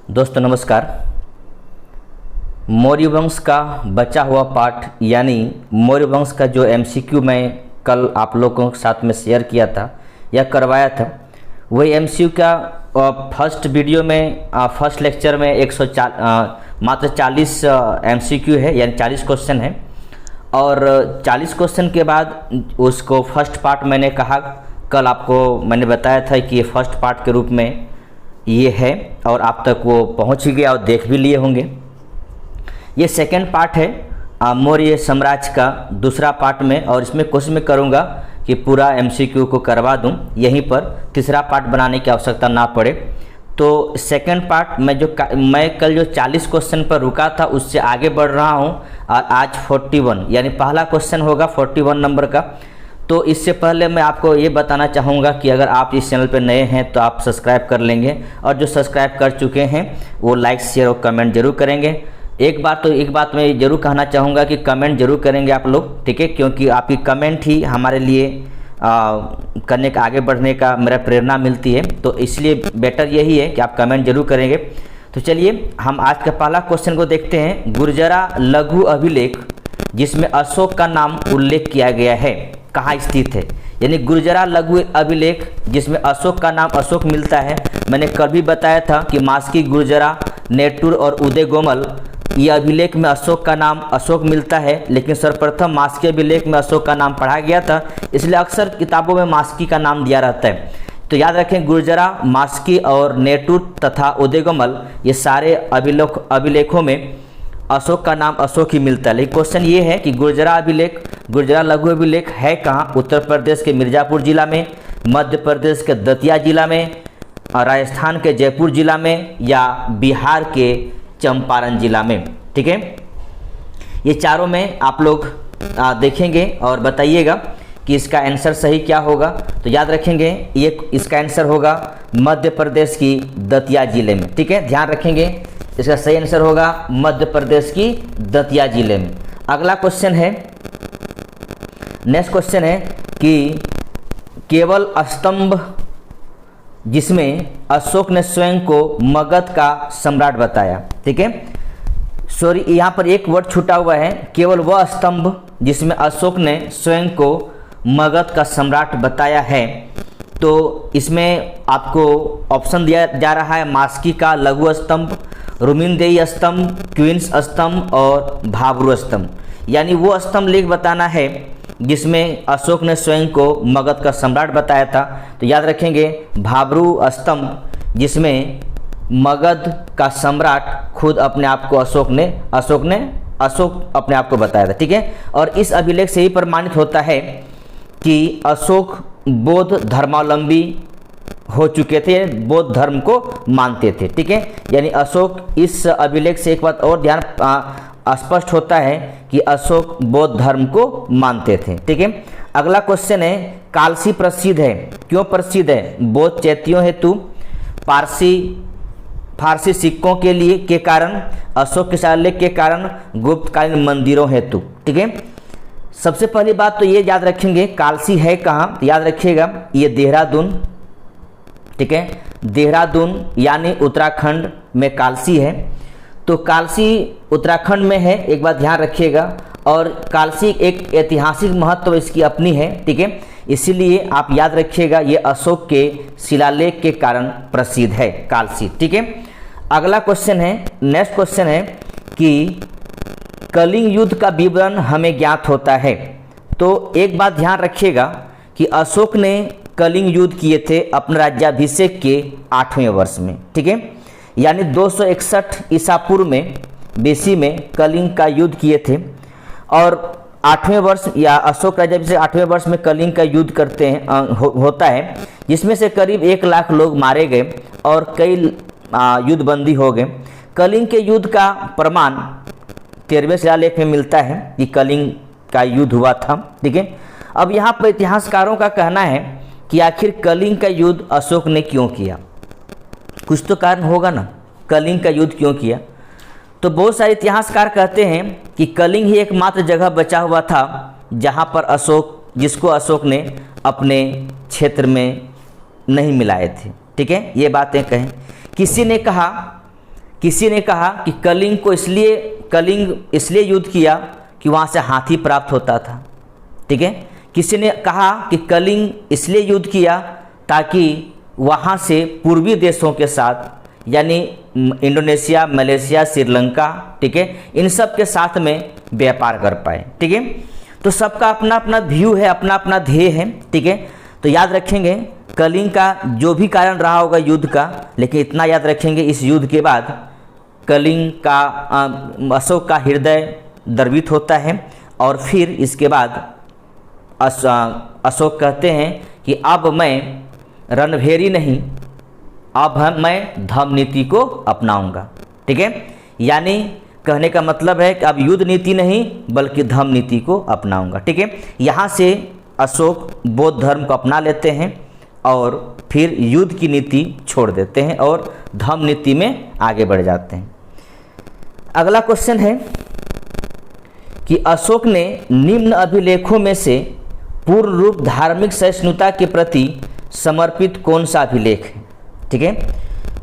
दोस्तों नमस्कार। मौर्य वंश का बचा हुआ पाठ यानी मौर्य वंश का जो एमसीक्यू मैं कल आप लोगों के साथ में शेयर किया था या करवाया था, वही एमसीक्यू का फर्स्ट वीडियो में फर्स्ट लेक्चर में मात्र 40 एमसीक्यू है, यानी 40 क्वेश्चन है। और 40 क्वेश्चन के बाद उसको फर्स्ट पार्ट मैंने कहा, कल आपको मैंने बताया था कि ये फर्स्ट पार्ट के रूप में ये है और आप तक वो पहुंच ही गया और देख भी लिए होंगे। ये सेकंड पार्ट है मौर्य साम्राज्य का दूसरा पार्ट में, और इसमें कोशिश में करूँगा कि पूरा एमसीक्यू को करवा दूं, यहीं पर तीसरा पार्ट बनाने की आवश्यकता ना पड़े। तो सेकंड पार्ट मैं कल जो 40 क्वेश्चन पर रुका था उससे आगे बढ़ रहा हूं और आज 41 यानी पहला क्वेश्चन होगा 41 नंबर का। तो इससे पहले मैं आपको ये बताना चाहूँगा कि अगर आप इस चैनल पर नए हैं तो आप सब्सक्राइब कर लेंगे, और जो सब्सक्राइब कर चुके हैं वो लाइक शेयर और कमेंट जरूर करेंगे। एक बात मैं ज़रूर कहना चाहूँगा कि कमेंट जरूर करेंगे आप लोग, ठीक है, क्योंकि आपकी कमेंट ही हमारे लिए करने का आगे बढ़ने का मेरा प्रेरणा मिलती है। तो इसलिए बेटर यही है कि आप कमेंट जरूर करेंगे। तो चलिए हम आज का पहला क्वेश्चन को देखते हैं। गुर्जरा लघु अभिलेख जिसमें अशोक का नाम उल्लेख किया गया है कहाँ स्थित है? यानी गुर्जरा लघु अभिलेख जिसमें अशोक का नाम अशोक मिलता है। मैंने कल भी बताया था कि मास्की, गुर्जरा, नेटुर और उदय गोमल ये अभिलेख में अशोक का नाम अशोक मिलता है, लेकिन सर्वप्रथम मास्की अभिलेख में अशोक का नाम पढ़ा गया था, इसलिए अक्सर किताबों में मास्की का नाम दिया रहता है। तो याद रखें, गुर्जरा, मास्की और नेटुर तथा उदय गोमल ये सारे अभिलेखों में अशोक का नाम अशोक ही मिलता है। लेकिन क्वेश्चन ये है कि गुर्जरा लघु अभिलेख है कहाँ? उत्तर प्रदेश के मिर्ज़ापुर जिला में, मध्य प्रदेश के दतिया जिला में, राजस्थान के जयपुर जिला में, या बिहार के चंपारण जिला में। ठीक है, ये चारों में आप लोग देखेंगे और बताइएगा कि इसका आंसर सही क्या होगा। तो याद रखेंगे ये इसका आंसर होगा मध्य प्रदेश की दतिया जिले में। ठीक है, ध्यान रखेंगे, इसका सही आंसर होगा मध्य प्रदेश की दतिया जिले में। अगला क्वेश्चन है, नेक्स्ट क्वेश्चन है कि केवल स्तंभ जिसमें अशोक ने स्वयं को मगध का सम्राट बताया। ठीक है, सॉरी यहाँ पर एक वर्ड छूटा हुआ है, केवल वह स्तंभ जिसमें अशोक ने स्वयं को मगध का सम्राट बताया है। तो इसमें आपको ऑप्शन दिया जा रहा है मास्की का लघु स्तंभ, रुमिनदेई स्तंभ, क्वींस स्तंभ और भाब्रू स्तंभ। यानी वो स्तंभ लेख बताना है जिसमें अशोक ने स्वयं को मगध का सम्राट बताया था। तो याद रखेंगे भाब्रू स्तंभ जिसमें मगध का सम्राट खुद अपने आप को अशोक अपने आप को बताया था। ठीक है, और इस अभिलेख से ही प्रमाणित होता है कि अशोक बौद्ध धर्मावलंबी हो चुके थे, बौद्ध धर्म को मानते थे। ठीक है, यानी अशोक, इस अभिलेख से एक बात और ध्यान स्पष्ट होता है कि अशोक बौद्ध धर्म को मानते थे। ठीक है, अगला क्वेश्चन है, कालसी प्रसिद्ध है, क्यों प्रसिद्ध है? बौद्ध चैत्यों हेतु, फारसी सिक्कों के कारण, अशोक के शिलालेख के कारण, गुप्तकालीन मंदिरों हेतु। ठीक है, सबसे पहली बात तो ये याद रखेंगे कालसी है कहाँ? याद रखिएगा ये देहरादून। ठीक है, देहरादून यानी उत्तराखंड में कालसी है। तो कालसी उत्तराखंड में है, एक बात ध्यान रखिएगा। और कालसी एक ऐतिहासिक महत्व इसकी अपनी है। ठीक है, इसीलिए आप याद रखिएगा ये अशोक के शिलालेख के कारण प्रसिद्ध है कालसी। ठीक है, अगला क्वेश्चन है, नेक्स्ट क्वेश्चन है कि कलिंग युद्ध का विवरण हमें ज्ञात होता है। तो एक बात ध्यान रखिएगा कि अशोक ने कलिंग युद्ध किए थे अपने राज्याभिषेक के 8वें वर्ष में। ठीक है, यानी 261 ईसा पूर्व में बीसी में कलिंग का युद्ध किए थे, और 8वें वर्ष या अशोक राज्याभिषेक 8वें वर्ष में कलिंग का युद्ध करते हैं होता है, जिसमें से करीब 1 लाख लोग मारे गए और कई युद्धबंदी हो गए। कलिंग के युद्ध का प्रमाण 13वें शिलालेख में मिलता है कि कलिंग का युद्ध हुआ था। ठीक है, अब यहाँ पर इतिहासकारों का कहना है कि आखिर कलिंग का युद्ध अशोक ने क्यों किया? कुछ तो कारण होगा ना, कलिंग का युद्ध क्यों किया? तो बहुत सारे इतिहासकार कहते हैं कि कलिंग ही एकमात्र जगह बचा हुआ था जहाँ पर जिसको अशोक ने अपने क्षेत्र में नहीं मिलाए थे। ठीक है, ये बातें कहें। किसी ने कहा किसी ने कहा कि कलिंग इसलिए युद्ध किया कि वहाँ से हाथी प्राप्त होता था, ठीक है। किसी ने कहा कि कलिंग इसलिए युद्ध किया ताकि वहाँ से पूर्वी देशों के साथ यानी इंडोनेशिया, मलेशिया, श्रीलंका, ठीक है, इन सब के साथ में व्यापार कर पाए, ठीक है। तो सबका अपना अपना व्यू है, अपना अपना ध्येय है, ठीक है। तो याद रखेंगे कलिंग का जो भी कारण रहा होगा युद्ध का, लेकिन इतना याद रखेंगे इस युद्ध के बाद कलिंग का अशोक का हृदय द्रवित होता है और फिर इसके बाद अशोक कहते हैं कि अब मैं रणभेरी नहीं, अब मैं धम्म नीति को अपनाऊंगा, ठीक है। यानी कहने का मतलब है कि अब युद्ध नीति नहीं बल्कि धम्म नीति को अपनाऊंगा, ठीक है। यहाँ से अशोक बौद्ध धर्म को अपना लेते हैं और फिर युद्ध की नीति छोड़ देते हैं और धम्म नीति में आगे बढ़ जाते हैं। अगला क्वेश्चन है कि अशोक ने निम्न अभिलेखों में से पूर्ण रूप धार्मिक सहिष्णुता के प्रति समर्पित कौन सा अभिलेख है, ठीक है।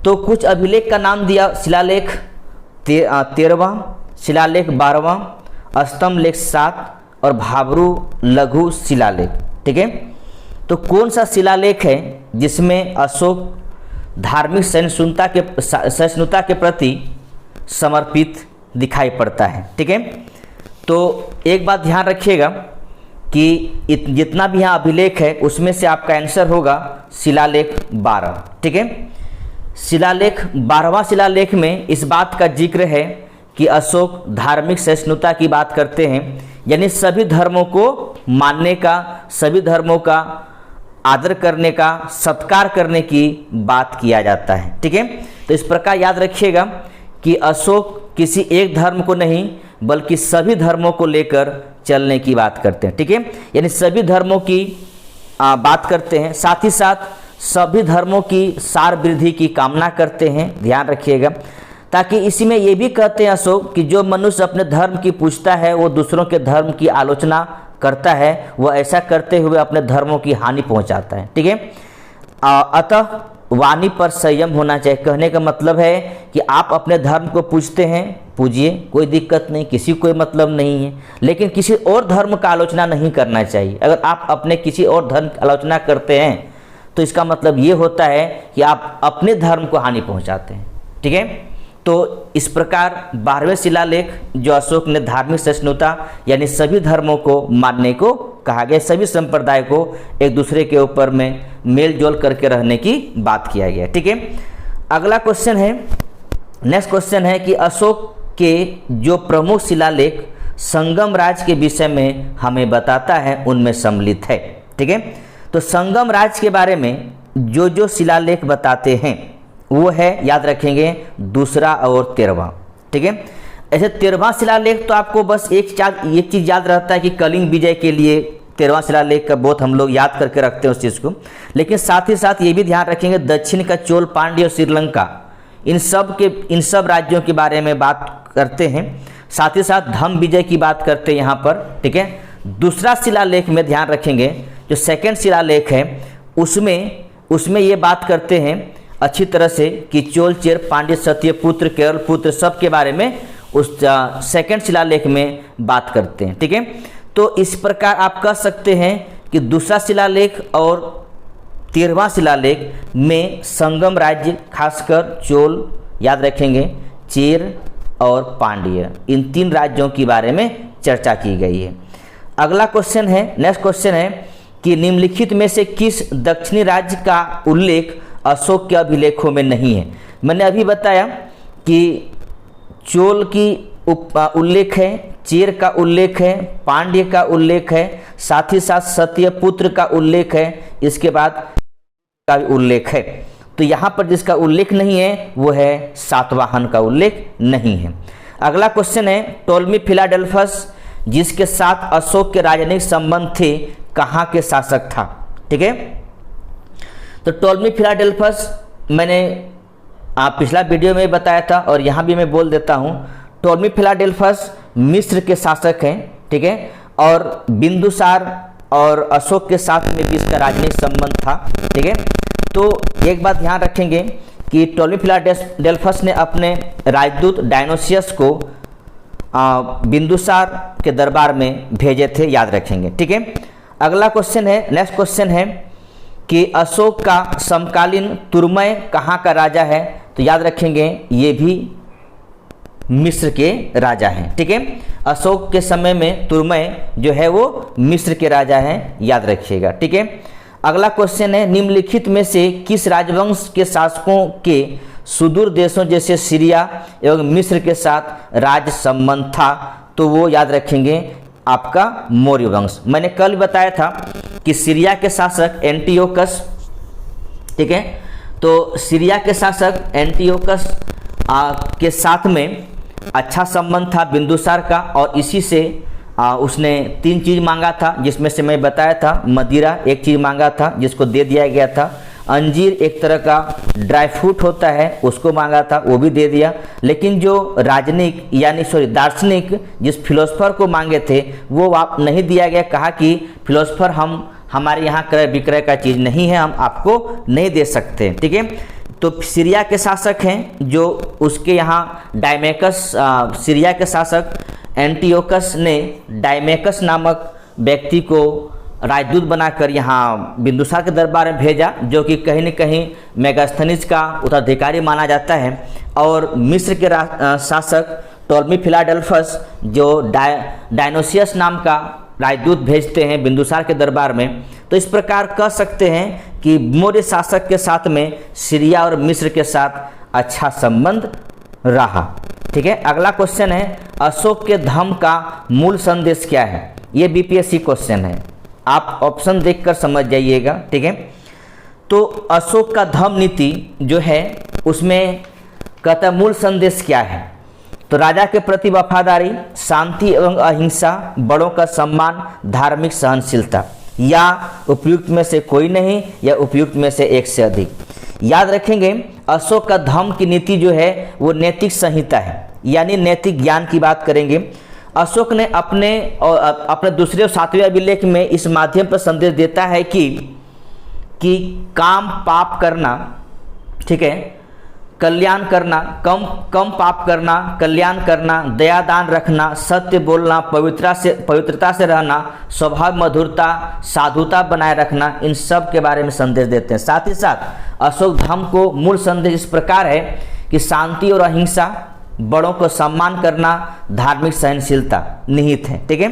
तो कुछ अभिलेख का नाम दिया, शिलालेख 13वां, शिलालेख 12वां, स्तंभ लेख 7 और भाबरू लघु शिलालेख, ठीक है। तो कौन सा शिलालेख है जिसमें अशोक धार्मिक सहिष्णुता के प्रति समर्पित दिखाई पड़ता है, ठीक है। तो एक बात ध्यान रखिएगा कि जितना भी यहाँ अभिलेख है उसमें से आपका आंसर होगा शिलालेख 12, ठीक है। शिलालेख 12वां शिलालेख में इस बात का जिक्र है कि अशोक धार्मिक सहिष्णुता की बात करते हैं, यानी सभी धर्मों को मानने का, सभी धर्मों का आदर करने का, सत्कार करने की बात किया जाता है, ठीक है। तो इस प्रकार याद रखिएगा कि अशोक किसी एक धर्म को नहीं बल्कि सभी धर्मों को लेकर चलने की बात करते हैं, ठीक है। यानी सभी धर्मों की बात करते हैं, साथ ही साथ सभी धर्मों की सार वृद्धि की कामना करते हैं, ध्यान रखिएगा। ताकि इसी में ये भी कहते हैं अशोक कि जो मनुष्य अपने धर्म की पूछता है वो दूसरों के धर्म की आलोचना करता है, वह ऐसा करते हुए अपने धर्मों की हानि पहुंचाता है, ठीक है। अतः वाणी पर संयम होना चाहिए। कहने का मतलब है कि आप अपने धर्म को पूछते हैं, पूजिए, कोई दिक्कत नहीं, किसी को कोई मतलब नहीं है, लेकिन किसी और धर्म का आलोचना नहीं करना चाहिए। अगर आप अपने किसी और धर्म की आलोचना करते हैं तो इसका मतलब ये होता है कि आप अपने धर्म को हानि पहुंचाते हैं, ठीक है। तो इस प्रकार 12वें शिलालेख जो अशोक ने धार्मिक सहिष्णुता यानी सभी धर्मों को मानने को कहा गया, सभी संप्रदाय को एक दूसरे के ऊपर में मेल जोल करके रहने की बात किया गया, ठीक है। अगला क्वेश्चन है, नेक्स्ट क्वेश्चन है कि अशोक के जो प्रमुख शिलालेख संगम राज के विषय में हमें बताता है उनमें सम्मिलित है, ठीक है। तो संगम राज के बारे में जो शिलालेख बताते हैं वो है, याद रखेंगे, 2रा और 13वां, ठीक है। ऐसे 13वां शिलालेख तो आपको बस एक चीज़ याद रहता है कि कलिंग विजय के लिए 13वां शिलालेख का बहुत हम लोग याद करके रखते हैं उस चीज़ को, लेकिन साथ ही साथ ये भी ध्यान रखेंगे दक्षिण का चोल, पांड्य और श्रीलंका, इन सब राज्यों के बारे में बात करते हैं। साथ ही साथ धम्म विजय की बात करते हैं यहाँ पर, ठीक है। 2रा शिलालेख में ध्यान रखेंगे, जो सेकंड शिलालेख है उसमें ये बात करते हैं अच्छी तरह से कि चोल, चेर, पांड्य, सत्य पुत्र, केरल पुत्र सब के बारे में उस सेकंड शिलालेख में बात करते हैं, ठीक है। तो इस प्रकार आप कह सकते हैं कि 2रा शिलालेख और 13वां शिलालेख में संगम राज्य, खासकर चोल, याद रखेंगे, चेर और पांड्य, इन 3 राज्यों के बारे में चर्चा की गई है। अगला क्वेश्चन है, नेक्स्ट क्वेश्चन है कि निम्नलिखित में से किस दक्षिणी राज्य का उल्लेख अशोक के अभिलेखों में नहीं है। मैंने अभी बताया कि चोल की उल्लेख है, चेर का उल्लेख है, पांड्य का उल्लेख है, साथ ही साथ सत्यपुत्र का उल्लेख है, इसके बाद का उल्लेख है। तो यहाँ पर जिसका उल्लेख नहीं है वो है सातवाहन का उल्लेख नहीं है। अगला क्वेश्चन है, टोलमी फिलाडेल्फस जिसके साथ अशोक के राजनीतिक संबंध थे, कहाँ के शासक था, ठीक है। तो टोलमी फिलाडेल्फस मैंने पिछला वीडियो में बताया था और यहाँ भी मैं बोल देता हूँ, टोलमी फिलाडेल्फस मिस्र के शासक हैं, ठीक है। और बिंदुसार और अशोक के साथ में भी इसका राजनीतिक संबंध था, ठीक है। तो एक बात ध्यान रखेंगे कि टोलेमी फिलाडेल्फस ने अपने राजदूत डायनोसियस को बिंदुसार के दरबार में भेजे थे, याद रखेंगे। ठीक है, अगला क्वेश्चन है, नेक्स्ट क्वेश्चन है कि अशोक का समकालीन तुर्मय कहाँ का राजा है? तो याद रखेंगे ये भी मिस्र के राजा हैं। ठीक है, अशोक के समय में तुर्मय जो है वो मिस्र के राजा हैं, याद रखिएगा। ठीक है, अगला क्वेश्चन है, निम्नलिखित में से किस राजवंश के शासकों के सुदूर देशों जैसे सीरिया एवं मिस्र के साथ राज संबंध था? तो वो याद रखेंगे आपका मौर्य वंश। मैंने कल बताया था कि सीरिया के शासक एंटियोकस, ठीक है, तो सीरिया के शासक एंटियोकस के साथ में अच्छा संबंध था बिंदुसार का, और इसी से उसने 3 चीज़ मांगा था, जिसमें से मैं बताया था मदिरा एक चीज़ मांगा था जिसको दे दिया गया था, अंजीर एक तरह का ड्राई फ्रूट होता है उसको मांगा था, वो भी दे दिया। लेकिन जो राजनीतिक यानी दार्शनिक जिस फिलोसफर को मांगे थे वो आप नहीं दिया गया, कहा कि फिलोसफर हमारे यहाँ क्रय विक्रय का चीज़ नहीं है, हम आपको नहीं दे सकते। ठीक है, तो सीरिया के शासक हैं जो उसके यहाँ डायमेकस, सीरिया के शासक एंटियोकस ने डायमेकस नामक व्यक्ति को राजदूत बनाकर यहाँ बिंदुसार के दरबार में भेजा, जो कि कहीं न कहीं मेगास्थनीज का उत्तराधिकारी माना जाता है। और मिस्र के शासक टोलेमी फिलाडेल्फस जो डायनोसियस नाम का राजदूत भेजते हैं बिंदुसार के दरबार में। तो इस प्रकार कह सकते हैं कि मौर्य शासक के साथ में सीरिया और मिस्र के साथ अच्छा संबंध रहा। ठीक है, अगला क्वेश्चन है, अशोक के धम्म का मूल संदेश क्या है? ये बीपीएससी क्वेश्चन है, आप ऑप्शन देखकर समझ जाइएगा। ठीक है, तो अशोक का धम्म नीति जो है उसमें कहता मूल संदेश क्या है? तो राजा के प्रति वफादारी, शांति एवं अहिंसा, बड़ों का सम्मान, धार्मिक सहनशीलता, या उपयुक्त में से कोई नहीं या उपयुक्त में से एक से अधिक। याद रखेंगे अशोक का धम्म की नीति जो है वो नैतिक संहिता है, यानी नैतिक ज्ञान की बात करेंगे। अशोक ने अपने दूसरे और 7वें अभिलेख में इस माध्यम पर संदेश देता है कि काम पाप करना, ठीक है, कल्याण करना, कम पाप करना, कल्याण करना, दया दान रखना, सत्य बोलना, पवित्रता से रहना, स्वभाव मधुरता, साधुता बनाए रखना, इन सब के बारे में संदेश देते हैं। साथ ही साथ अशोक धम्म को मूल संदेश इस प्रकार है कि शांति और अहिंसा, बड़ों को सम्मान करना, धार्मिक सहनशीलता निहित है। ठीक है,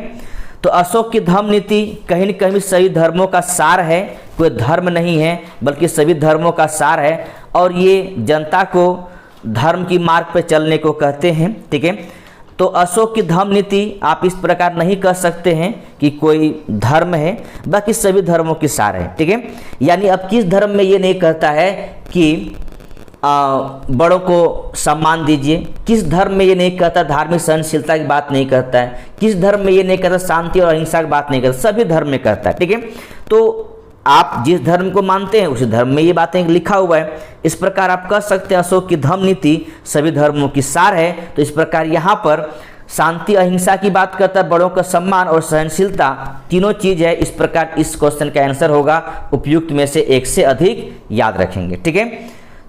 तो अशोक की धम्म नीति कहीं न कहीं सभी धर्मों का सार है, कोई धर्म नहीं है बल्कि सभी धर्मों का सार है, और ये जनता को धर्म की मार्ग पर चलने को कहते हैं। ठीक है, तो अशोक की धम्म नीति आप इस प्रकार नहीं कह सकते हैं कि कोई धर्म है, बाकी सभी धर्मों की सार है। ठीक है, यानी अब किस धर्म में ये नहीं कहता है कि बड़ों को सम्मान दीजिए, किस धर्म में ये नहीं कहता धार्मिक सहनशीलता की बात नहीं करता है, किस धर्म में ये नहीं कहता शांति और अहिंसा की बात नहीं करता, सभी धर्म में कहता है। ठीक है, तो आप जिस धर्म को मानते हैं उसी धर्म में ये बातें लिखा हुआ है। इस प्रकार आप कह सकते हैं अशोक की धम्म नीति सभी धर्मों की सार है। तो इस प्रकार यहाँ पर शांति अहिंसा की बात करता है, बड़ों का सम्मान और सहनशीलता, तीनों चीज़ है। इस प्रकार इस क्वेश्चन का आंसर होगा उपयुक्त में से एक से अधिक, याद रखेंगे। ठीक है,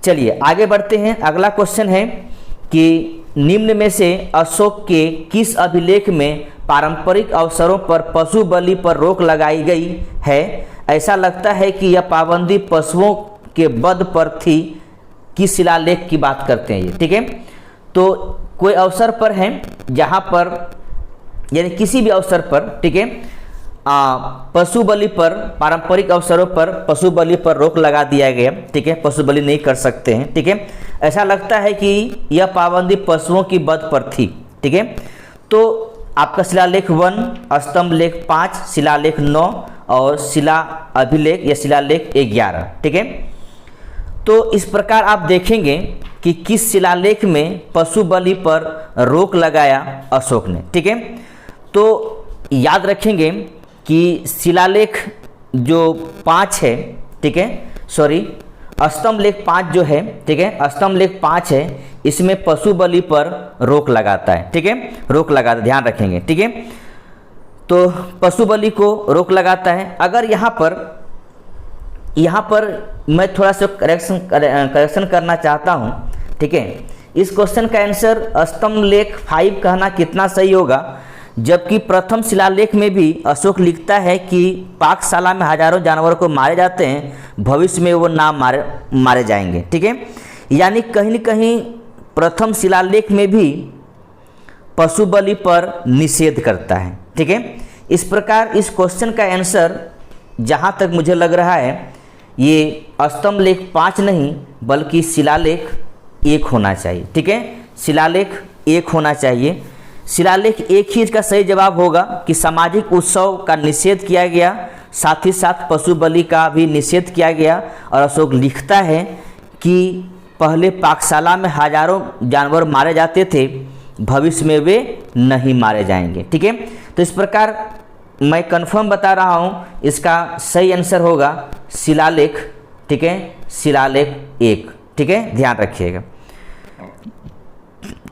चलिए आगे बढ़ते हैं। अगला क्वेश्चन है कि निम्न में से अशोक के किस अभिलेख में पारंपरिक अवसरों पर पशु बलि पर रोक लगाई गई है? ऐसा लगता है कि यह पाबंदी पशुओं के वध पर थी। किस शिलालेख की बात करते हैं ये? ठीक है, तो कोई अवसर पर है जहाँ पर, यानी किसी भी अवसर पर, ठीक है, पशु बलि पर, पारंपरिक अवसरों पर पशु बलि पर रोक लगा दिया गया। ठीक है, पशु बलि नहीं कर सकते हैं। ठीक है, ऐसा लगता है कि यह पाबंदी पशुओं की वध पर थी। ठीक है, तो आपका शिलालेख 1, स्तंभ लेख 5, शिलालेख 9 और शिला अभिलेख या शिलालेख 11। ठीक है, तो इस प्रकार आप देखेंगे कि किस शिलालेख में पशु बलि पर रोक लगाया अशोक ने। ठीक है, तो याद रखेंगे कि शिलालेख जो 5 है, ठीक है, सॉरी स्तंभ लेख 5 जो है, ठीक है, स्तंभ लेख 5 है, इसमें पशु बलि पर रोक लगाता है। ठीक है, रोक लगाता है, ध्यान रखेंगे। ठीक है, तो पशु बलि को रोक लगाता है। अगर यहाँ पर यहाँ पर मैं थोड़ा सा करेक्शन करना चाहता हूँ, ठीक है। इस क्वेश्चन का आंसर स्तंभलेख 5 कहना कितना सही होगा, जबकि प्रथम शिलालेख में भी अशोक लिखता है कि पाकशाला में हजारों जानवरों को मारे जाते हैं, भविष्य में वो ना मारे जाएंगे, ठीक है। यानी कहीं न कहीं प्रथम शिलालेख में भी पशु बलि पर निषेध करता है, ठीक है। इस प्रकार इस क्वेश्चन का आंसर जहाँ तक मुझे लग रहा है ये स्तंभलेख 5 नहीं बल्कि शिलालेख 1 होना चाहिए, ठीक है। शिलालेख 1 होना चाहिए। शिलालेख 1 ही इसका सही जवाब होगा कि सामाजिक उत्सव का निषेध किया गया, साथ ही साथ पशु बलि का भी निषेध किया गया। और अशोक लिखता है कि पहले पाकशाला में हजारों जानवर मारे जाते थे, भविष्य में वे नहीं मारे जाएंगे, ठीक है। तो इस प्रकार मैं कंफर्म बता रहा हूँ, इसका सही आंसर होगा शिलालेख, ठीक है, शिलालेख 1, ठीक है, ध्यान रखिएगा,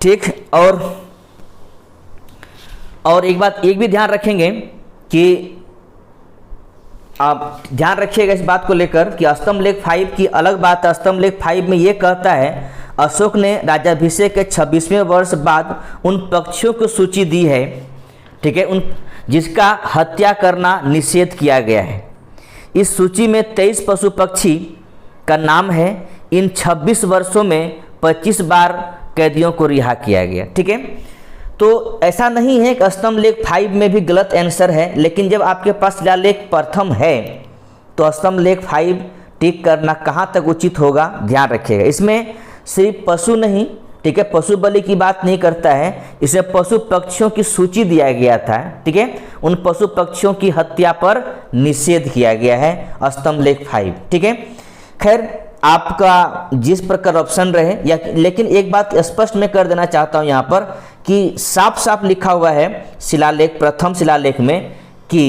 ठीक। और एक बात एक भी ध्यान रखेंगे कि आप ध्यान रखिएगा इस बात को लेकर कि स्तंभलेख 5 की अलग बात है। स्तंभलेख 5 में ये कहता है अशोक ने राज्याभिषेक के 26वें वर्ष बाद उन पक्षियों की सूची दी है, ठीक है, उन जिसका हत्या करना निषेध किया गया है। इस सूची में 23 पशु पक्षी का नाम है। इन 26 वर्षों में 25 बार कैदियों को रिहा किया गया, ठीक है। तो ऐसा नहीं है कि स्तंभलेख 5 में भी गलत आंसर है, लेकिन जब आपके पास शिलालेख प्रथम है तो स्तंभलेख 5 टिक करना कहाँ तक उचित होगा, ध्यान रखिएगा। इसमें सिर्फ पशु नहीं, ठीक है, पशु बलि की बात नहीं करता है, इसमें पशु पक्षियों की सूची दिया गया था, ठीक है, उन पशु पक्षियों की हत्या पर निषेध किया गया है स्तंभलेख 5, ठीक है। खैर आपका जिस प्रकार ऑप्शन रहे या, लेकिन एक बात स्पष्ट मैं कर देना चाहता हूं यहाँ पर कि साफ साफ लिखा हुआ है शिलालेख प्रथम शिलालेख में कि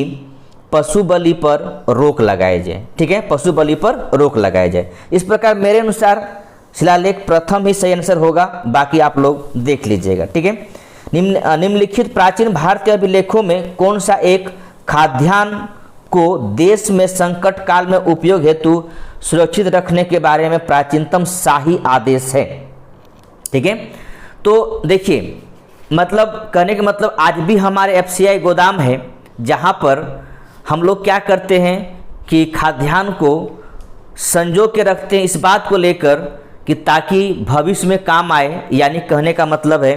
पशु बलि पर रोक लगाए जाए, ठीक है, पशु बलि पर रोक लगाए जाए। इस प्रकार मेरे अनुसार शिलालेख प्रथम ही सही आंसर होगा, बाकी आप लोग देख लीजिएगा, ठीक है। निम्नलिखित प्राचीन भारतीय अभिलेखों में कौन सा एक खाद्यान्न को देश में संकट काल में उपयोग हेतु सुरक्षित रखने के बारे में प्राचीनतम शाही आदेश है, ठीक है। तो देखिए, मतलब कहने का मतलब आज भी हमारे FCI गोदाम है जहाँ पर हम लोग क्या करते हैं कि खाद्यान्न को संजो के रखते हैं, इस बात को लेकर कि ताकि भविष्य में काम आए। यानी कहने का मतलब है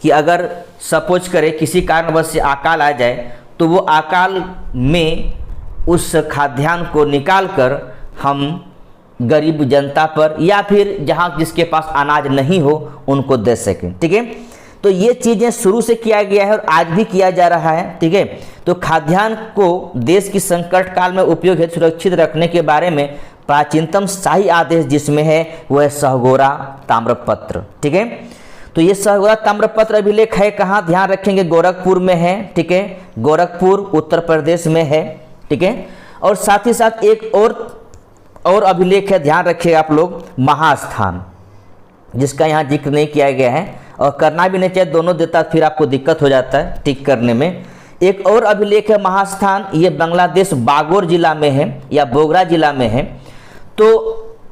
कि अगर सपोज करें किसी कारणवश से अकाल आ जाए तो वो अकाल में उस खाद्यान्न को निकाल कर हम गरीब जनता पर या फिर जहाँ जिसके पास अनाज नहीं हो उनको दे सकें, ठीक है। तो ये चीज़ें शुरू से किया गया है और आज भी किया जा रहा है, ठीक है। तो खाद्यान्न को देश की संकट काल में उपयोग हेतु सुरक्षित रखने के बारे में प्राचीनतम शाही आदेश जिसमें है वो है सहगोरा ताम्रपत्र, ठीक है। तो ये सहगोरा ताम्रपत्र अभिलेख है कहाँ, ध्यान रखेंगे, गोरखपुर में है, ठीक है, गोरखपुर उत्तर प्रदेश में है, ठीक है। और साथ ही साथ एक और अभिलेख है, ध्यान रखिएगा आप लोग, महास्थान, जिसका यहाँ जिक्र नहीं किया गया है और करना भी नहीं चाहिए, दोनों देता फिर आपको दिक्कत हो जाता है टिक करने में। एक और अभिलेख है महास्थान, ये बांग्लादेश बागोर जिला में है या बोगरा जिला में है। तो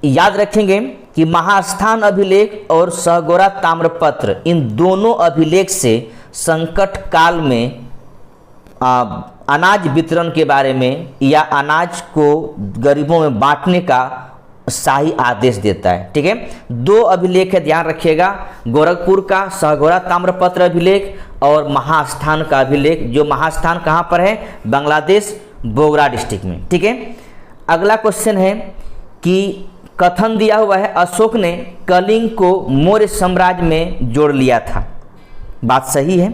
याद रखेंगे कि महास्थान अभिलेख और सहगोरा ताम्रपत्र, इन दोनों अभिलेख से संकट काल में अनाज वितरण के बारे में या अनाज को गरीबों में बांटने का शाही आदेश देता है, ठीक है। दो अभिलेख है, ध्यान रखिएगा, गोरखपुर का सहगोरा ताम्रपत्र अभिलेख और महास्थान का अभिलेख, जो महास्थान कहाँ पर है, बांग्लादेश बोगरा डिस्ट्रिक्ट में, ठीक है। अगला क्वेश्चन है कि कथन दिया हुआ है अशोक ने कलिंग को मौर्य साम्राज्य में जोड़ लिया था, बात सही है।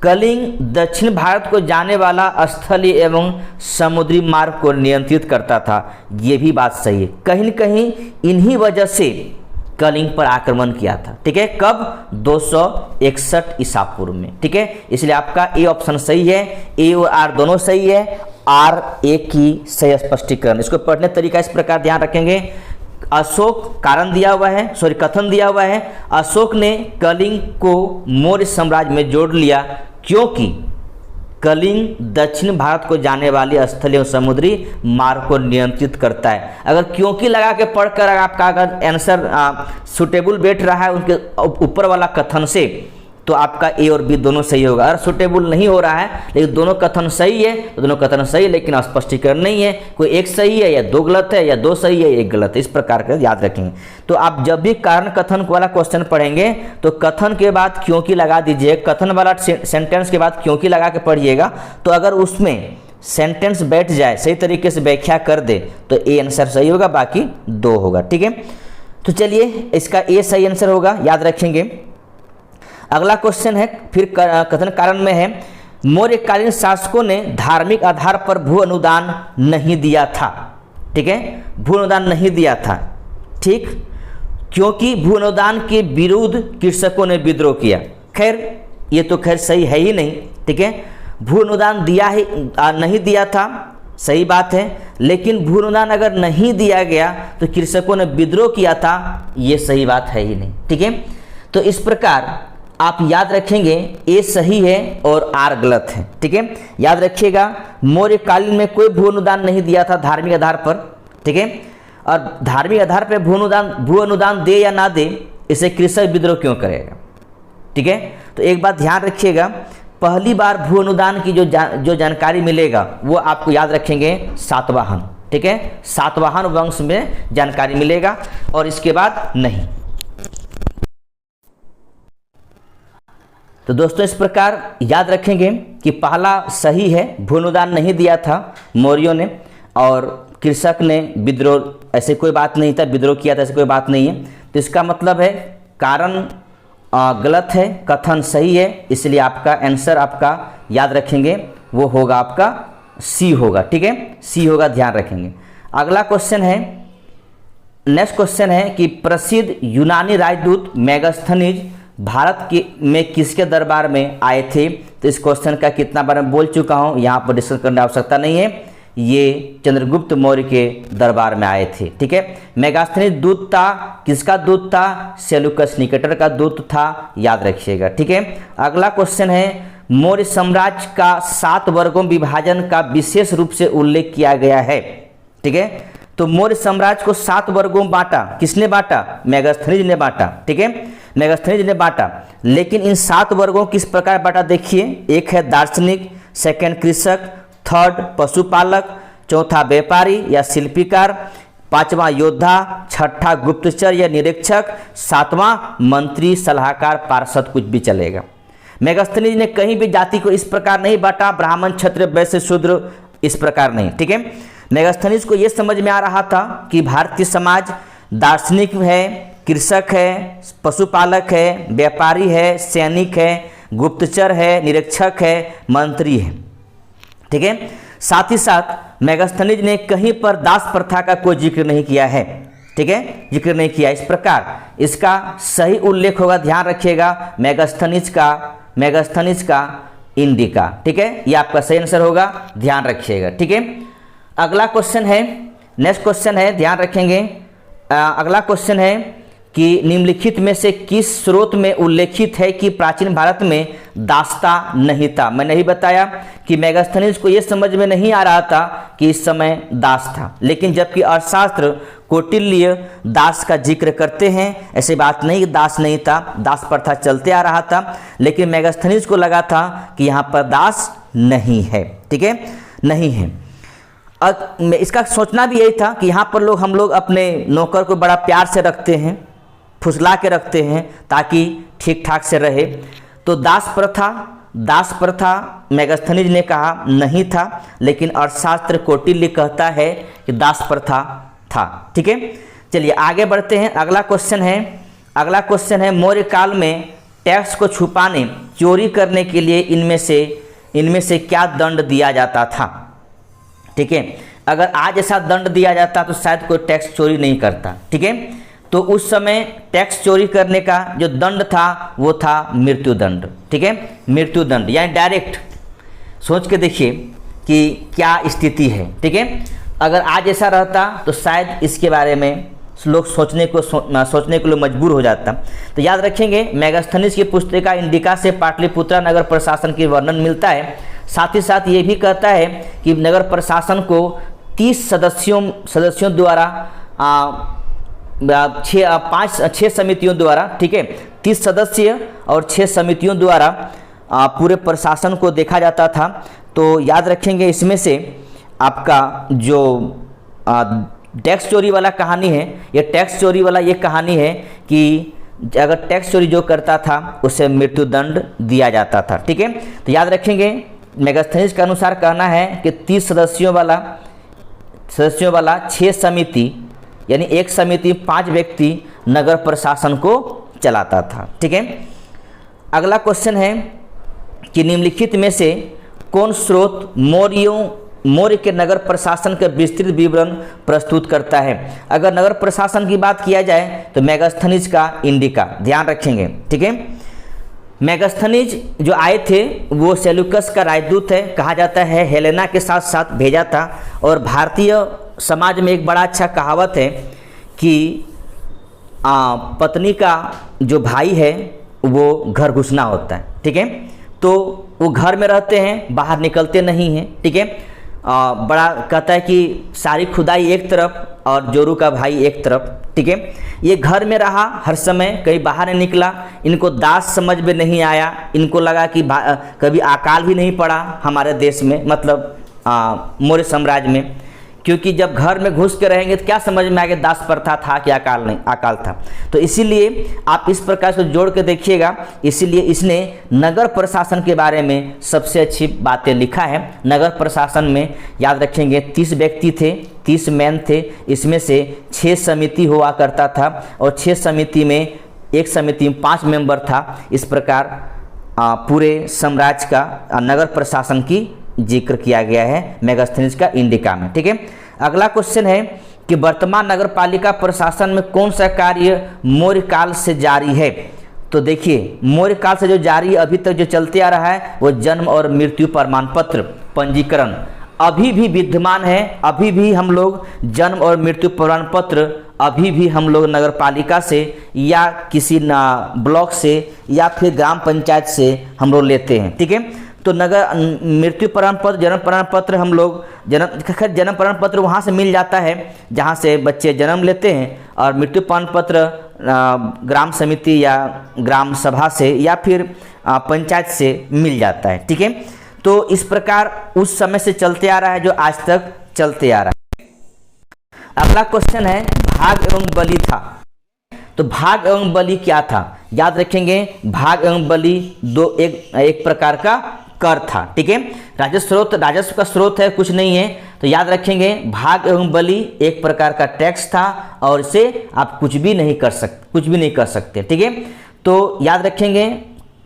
कलिंग दक्षिण भारत को जाने वाला स्थलीय एवं समुद्री मार्ग को नियंत्रित करता था, ये भी बात सही है। कहीं न कहीं इन्हीं वजह से कलिंग पर आक्रमण किया था, ठीक है, कब, 261 ईसा पूर्व में, ठीक है। इसलिए आपका ए ऑप्शन सही है, ए और आर दोनों सही है, आर एक ही सही स्पष्टीकरण। इसको पढ़ने तरीका इस प्रकार ध्यान रखेंगे, अशोक कारण दिया हुआ है, सॉरी कथन दिया हुआ है, अशोक ने कलिंग को मौर्य साम्राज्य में जोड़ लिया क्योंकि कलिंग दक्षिण भारत को जाने वाली स्थलीय और समुद्री मार्ग को नियंत्रित करता है। अगर क्योंकि लगा के पढ़कर आपका अगर आंसर सुटेबल बैठ रहा है उनके ऊपर वाला कथन से, तो आपका ए और बी दोनों सही होगा। अगर सुटेबल नहीं हो रहा है लेकिन दोनों कथन सही है तो दोनों कथन सही है, लेकिन स्पष्टीकरण नहीं है, कोई एक सही है या दो गलत है या दो सही है एक गलत है, इस प्रकार का याद रखेंगे। तो आप जब भी कारण कथन वाला क्वेश्चन पढ़ेंगे तो कथन के बाद क्योंकि लगा दीजिए, कथन वाला सेंटेंस के बाद क्योंकि लगा के पढ़िएगा। तो अगर उसमें सेंटेंस बैठ जाए, सही तरीके से व्याख्या कर दे, तो ए आंसर सही होगा, बाकी दो होगा। ठीक है, तो चलिए इसका ए सही आंसर होगा, याद रखेंगे। अगला क्वेश्चन है फिर कथन कारण में है, मौर्यकालीन शासकों ने धार्मिक आधार पर भू अनुदान नहीं दिया था। ठीक है, भू अनुदान नहीं दिया था, ठीक, क्योंकि भू अनुदान के विरुद्ध कृषकों ने विद्रोह किया। खैर ये तो खैर सही है ही नहीं। ठीक है, भू अनुदान दिया ही नहीं दिया था, सही बात है, लेकिन भू अनुदान अगर नहीं दिया गया तो कृषकों ने विद्रोह किया था, ये सही बात है ही नहीं। ठीक है, तो इस प्रकार आप याद रखेंगे ए सही है और आर गलत है। ठीक है, याद रखिएगा मौर्यकालीन में कोई भू अनुदान नहीं दिया था धार्मिक आधार पर। ठीक है, और धार्मिक आधार पर भू अनुदान दे या ना दे, इसे कृषक विद्रोह क्यों करेगा। ठीक है, तो एक बात ध्यान रखिएगा, पहली बार भू अनुदान की जो जानकारी मिलेगा वो आपको याद रखेंगे सातवाहन। ठीक है, सातवाहन वंश में जानकारी मिलेगा और इसके बाद नहीं। तो दोस्तों इस प्रकार याद रखेंगे कि पहला सही है, भू अनुदान नहीं दिया था मौर्यों ने और कृषक ने विद्रोह, ऐसे कोई बात नहीं था, विद्रोह किया था ऐसे कोई बात नहीं है। तो इसका मतलब है कारण गलत है, कथन सही है, इसलिए आपका आंसर आपका याद रखेंगे वो होगा आपका सी होगा। ठीक है, सी होगा, ध्यान रखेंगे। अगला क्वेश्चन है, नेक्स्ट क्वेश्चन है कि प्रसिद्ध यूनानी राजदूत मेगास्थनीज भारत में किसके दरबार में आए थे। तो इस क्वेश्चन का कितना बार मैं बोल चुका हूँ, यहाँ पर डिस्कस करने की आवश्यकता नहीं है, ये चंद्रगुप्त मौर्य के दरबार में आए थे। ठीक है, मेगास्थनीज दूत था, किसका दूत था, सेल्यूकस निकेटर का दूत था, याद रखिएगा। ठीक है, अगला क्वेश्चन है, मौर्य साम्राज्य का 7 वर्गों विभाजन का विशेष रूप से उल्लेख किया गया है। ठीक है, तो मौर्य साम्राज्य को 7 वर्गों में बांटा, किसने बांटा, मेगास्थनीज ने बांटा। ठीक है, मेगास्थनीज ने बांटा, लेकिन इन 7 वर्गों किस प्रकार बांटा देखिए, एक है दार्शनिक, सेकंड कृषक, थर्ड पशुपालक, चौथा व्यापारी या शिल्पीकार, पांचवा योद्धा, छठा गुप्तचर या निरीक्षक, सातवां मंत्री, सलाहकार, पार्षद, कुछ भी चलेगा। मेगास्थनीज ने कहीं भी जाति को इस प्रकार नहीं बांटा, ब्राह्मण, क्षत्रिय, वैश्य, शूद्र, इस प्रकार नहीं। ठीक है, मेगास्थनीज को यह समझ में आ रहा था कि भारतीय समाज दार्शनिक है, कृषक है, पशुपालक है, व्यापारी है, सैनिक है, गुप्तचर है, निरीक्षक है, मंत्री है। ठीक है, साथ ही साथ मेगास्थनीज ने कहीं पर दास प्रथा का कोई जिक्र नहीं किया है। ठीक है, जिक्र नहीं किया। इस प्रकार इसका सही उल्लेख होगा, ध्यान रखिएगा, मेगास्थनीज का इंडिका। ठीक है, ये आपका सही आंसर होगा, ध्यान रखिएगा। ठीक है, अगला क्वेश्चन है, नेक्स्ट क्वेश्चन है, ध्यान रखेंगे। अगला क्वेश्चन है कि निम्नलिखित में से किस स्रोत में उल्लेखित है कि प्राचीन भारत में दासता नहीं था। मैंने ही बताया कि मेगास्थनीज को यह समझ में नहीं आ रहा था कि इस समय दास था, लेकिन जबकि अर्थशास्त्र कौटिल्य दास का जिक्र करते हैं, ऐसी बात नहीं दास नहीं था, दास प्रथा चलते आ रहा था, लेकिन मेगास्थनीज को लगा था कि यहाँ पर दास नहीं है। ठीक है, नहीं है। और इसका सोचना भी यही था कि यहाँ पर हम लोग अपने नौकर को बड़ा प्यार से रखते हैं, फुसला के रखते हैं ताकि ठीक ठाक से रहे। तो दास प्रथा मेगास्थनीज ने कहा नहीं था, लेकिन अर्थशास्त्र कौटिल्य कहता है कि दास प्रथा था। ठीक है, चलिए आगे बढ़ते हैं। अगला क्वेश्चन है मौर्य काल में टैक्स को छुपाने, चोरी करने के लिए इनमें से क्या दंड दिया जाता था। ठीक है, अगर आज ऐसा दंड दिया जाता तो शायद कोई टैक्स चोरी नहीं करता। ठीक है, तो उस समय टैक्स चोरी करने का जो दंड था वो था मृत्युदंड। ठीक है, मृत्युदंड, यानी डायरेक्ट। सोच के देखिए कि क्या स्थिति है। ठीक है, अगर आज ऐसा रहता तो शायद इसके बारे में लोग सोचने के लिए मजबूर हो जाता। तो याद रखेंगे, मेगास्थनीज की पुस्तिका इंडिका से पाटलिपुत्रा नगर प्रशासन की वर्णन मिलता है। साथ ही साथ ये भी कहता है कि नगर प्रशासन को 30 सदस्यों द्वारा 6 समितियों द्वारा, ठीक है, 30 सदस्य और 6 समितियों द्वारा पूरे प्रशासन को देखा जाता था। तो याद रखेंगे इसमें से आपका जो टैक्स चोरी वाला कहानी है, ये टैक्स चोरी वाला ये कहानी है कि अगर टैक्स चोरी जो करता था उसे मृत्युदंड दिया जाता था, ठीक है। तो याद रखेंगे मेगास्थनीज के अनुसार कहना है कि 30 सदस्यों वाला 6 समिति, यानी एक समिति 5 व्यक्ति नगर प्रशासन को चलाता था, ठीक है। अगला क्वेश्चन है कि निम्नलिखित में से कौन स्रोत मौर्य के नगर प्रशासन का विस्तृत विवरण प्रस्तुत करता है। अगर नगर प्रशासन की बात किया जाए तो मेगास्थनीज का इंडिका, ध्यान रखेंगे, ठीक है। मेगास्थनीज जो आए थे वो सेल्यूकस का राजदूत है, कहा जाता है हेलेना के साथ साथ भेजा था। और भारतीय समाज में एक बड़ा अच्छा कहावत है कि पत्नी का जो भाई है वो घर घुसना होता है, ठीक है। तो वो घर में रहते हैं, बाहर निकलते नहीं हैं, ठीक है। बड़ा कहता है कि सारी खुदाई एक तरफ और जोरू का भाई एक तरफ, ठीक है। ये घर में रहा हर समय, कहीं बाहर नहीं निकला। इनको दास समझ में नहीं आया, इनको लगा कि कभी अकाल भी नहीं पड़ा हमारे देश में, मतलब मौर्य साम्राज्य में, क्योंकि जब घर में घुस के रहेंगे तो क्या समझ में आएगा दास प्रथा था कि अकाल नहीं, अकाल था। तो इसीलिए आप इस प्रकार से जोड़ के देखिएगा। इसीलिए इसने नगर प्रशासन के बारे में सबसे अच्छी बातें लिखा है। नगर प्रशासन में याद रखेंगे 30 व्यक्ति थे, 30 मैन थे, इसमें से 6 समिति हुआ करता था और 6 समिति में एक समिति में 5 मेंबर था। इस प्रकार पूरे साम्राज्य का नगर प्रशासन की जिक्र किया गया है मेगास्थनीज का इंडिका में, ठीक है। अगला क्वेश्चन है कि वर्तमान नगर पालिका प्रशासन में कौन सा कार्य मौर्य काल से जारी है। तो देखिए मौर्य काल से जो जारी अभी तक जो चलते आ रहा है वो जन्म और मृत्यु प्रमाण पत्र पंजीकरण अभी भी विद्यमान है। अभी भी हम लोग जन्म और मृत्यु प्रमाण पत्र अभी भी हम लोग नगर पालिका से या किसी ब्लॉक से या फिर ग्राम पंचायत से हम लोग लेते हैं, ठीक है। तो नगर मृत्यु प्रमाण पत्र, जन्म प्रमाण पत्र हम लोग जन्म प्रमाण पत्र वहाँ से मिल जाता है जहाँ से बच्चे जन्म लेते हैं, और मृत्यु प्रमाण पत्र ग्राम समिति या ग्राम सभा से या फिर पंचायत से मिल जाता है, ठीक है। तो इस प्रकार उस समय से चलते आ रहा है जो आज तक चलते आ रहा है। अगला क्वेश्चन है भाग एवं बलि था। तो भाग एवं बलि क्या था, याद रखेंगे भाग एवं बलि एक प्रकार का कर था, ठीक है। राजस्व का स्रोत है, कुछ नहीं है। तो याद रखेंगे भाग एवं बलि एक प्रकार का टैक्स था और इसे आप कुछ भी नहीं कर सकते, ठीक है। तो याद रखेंगे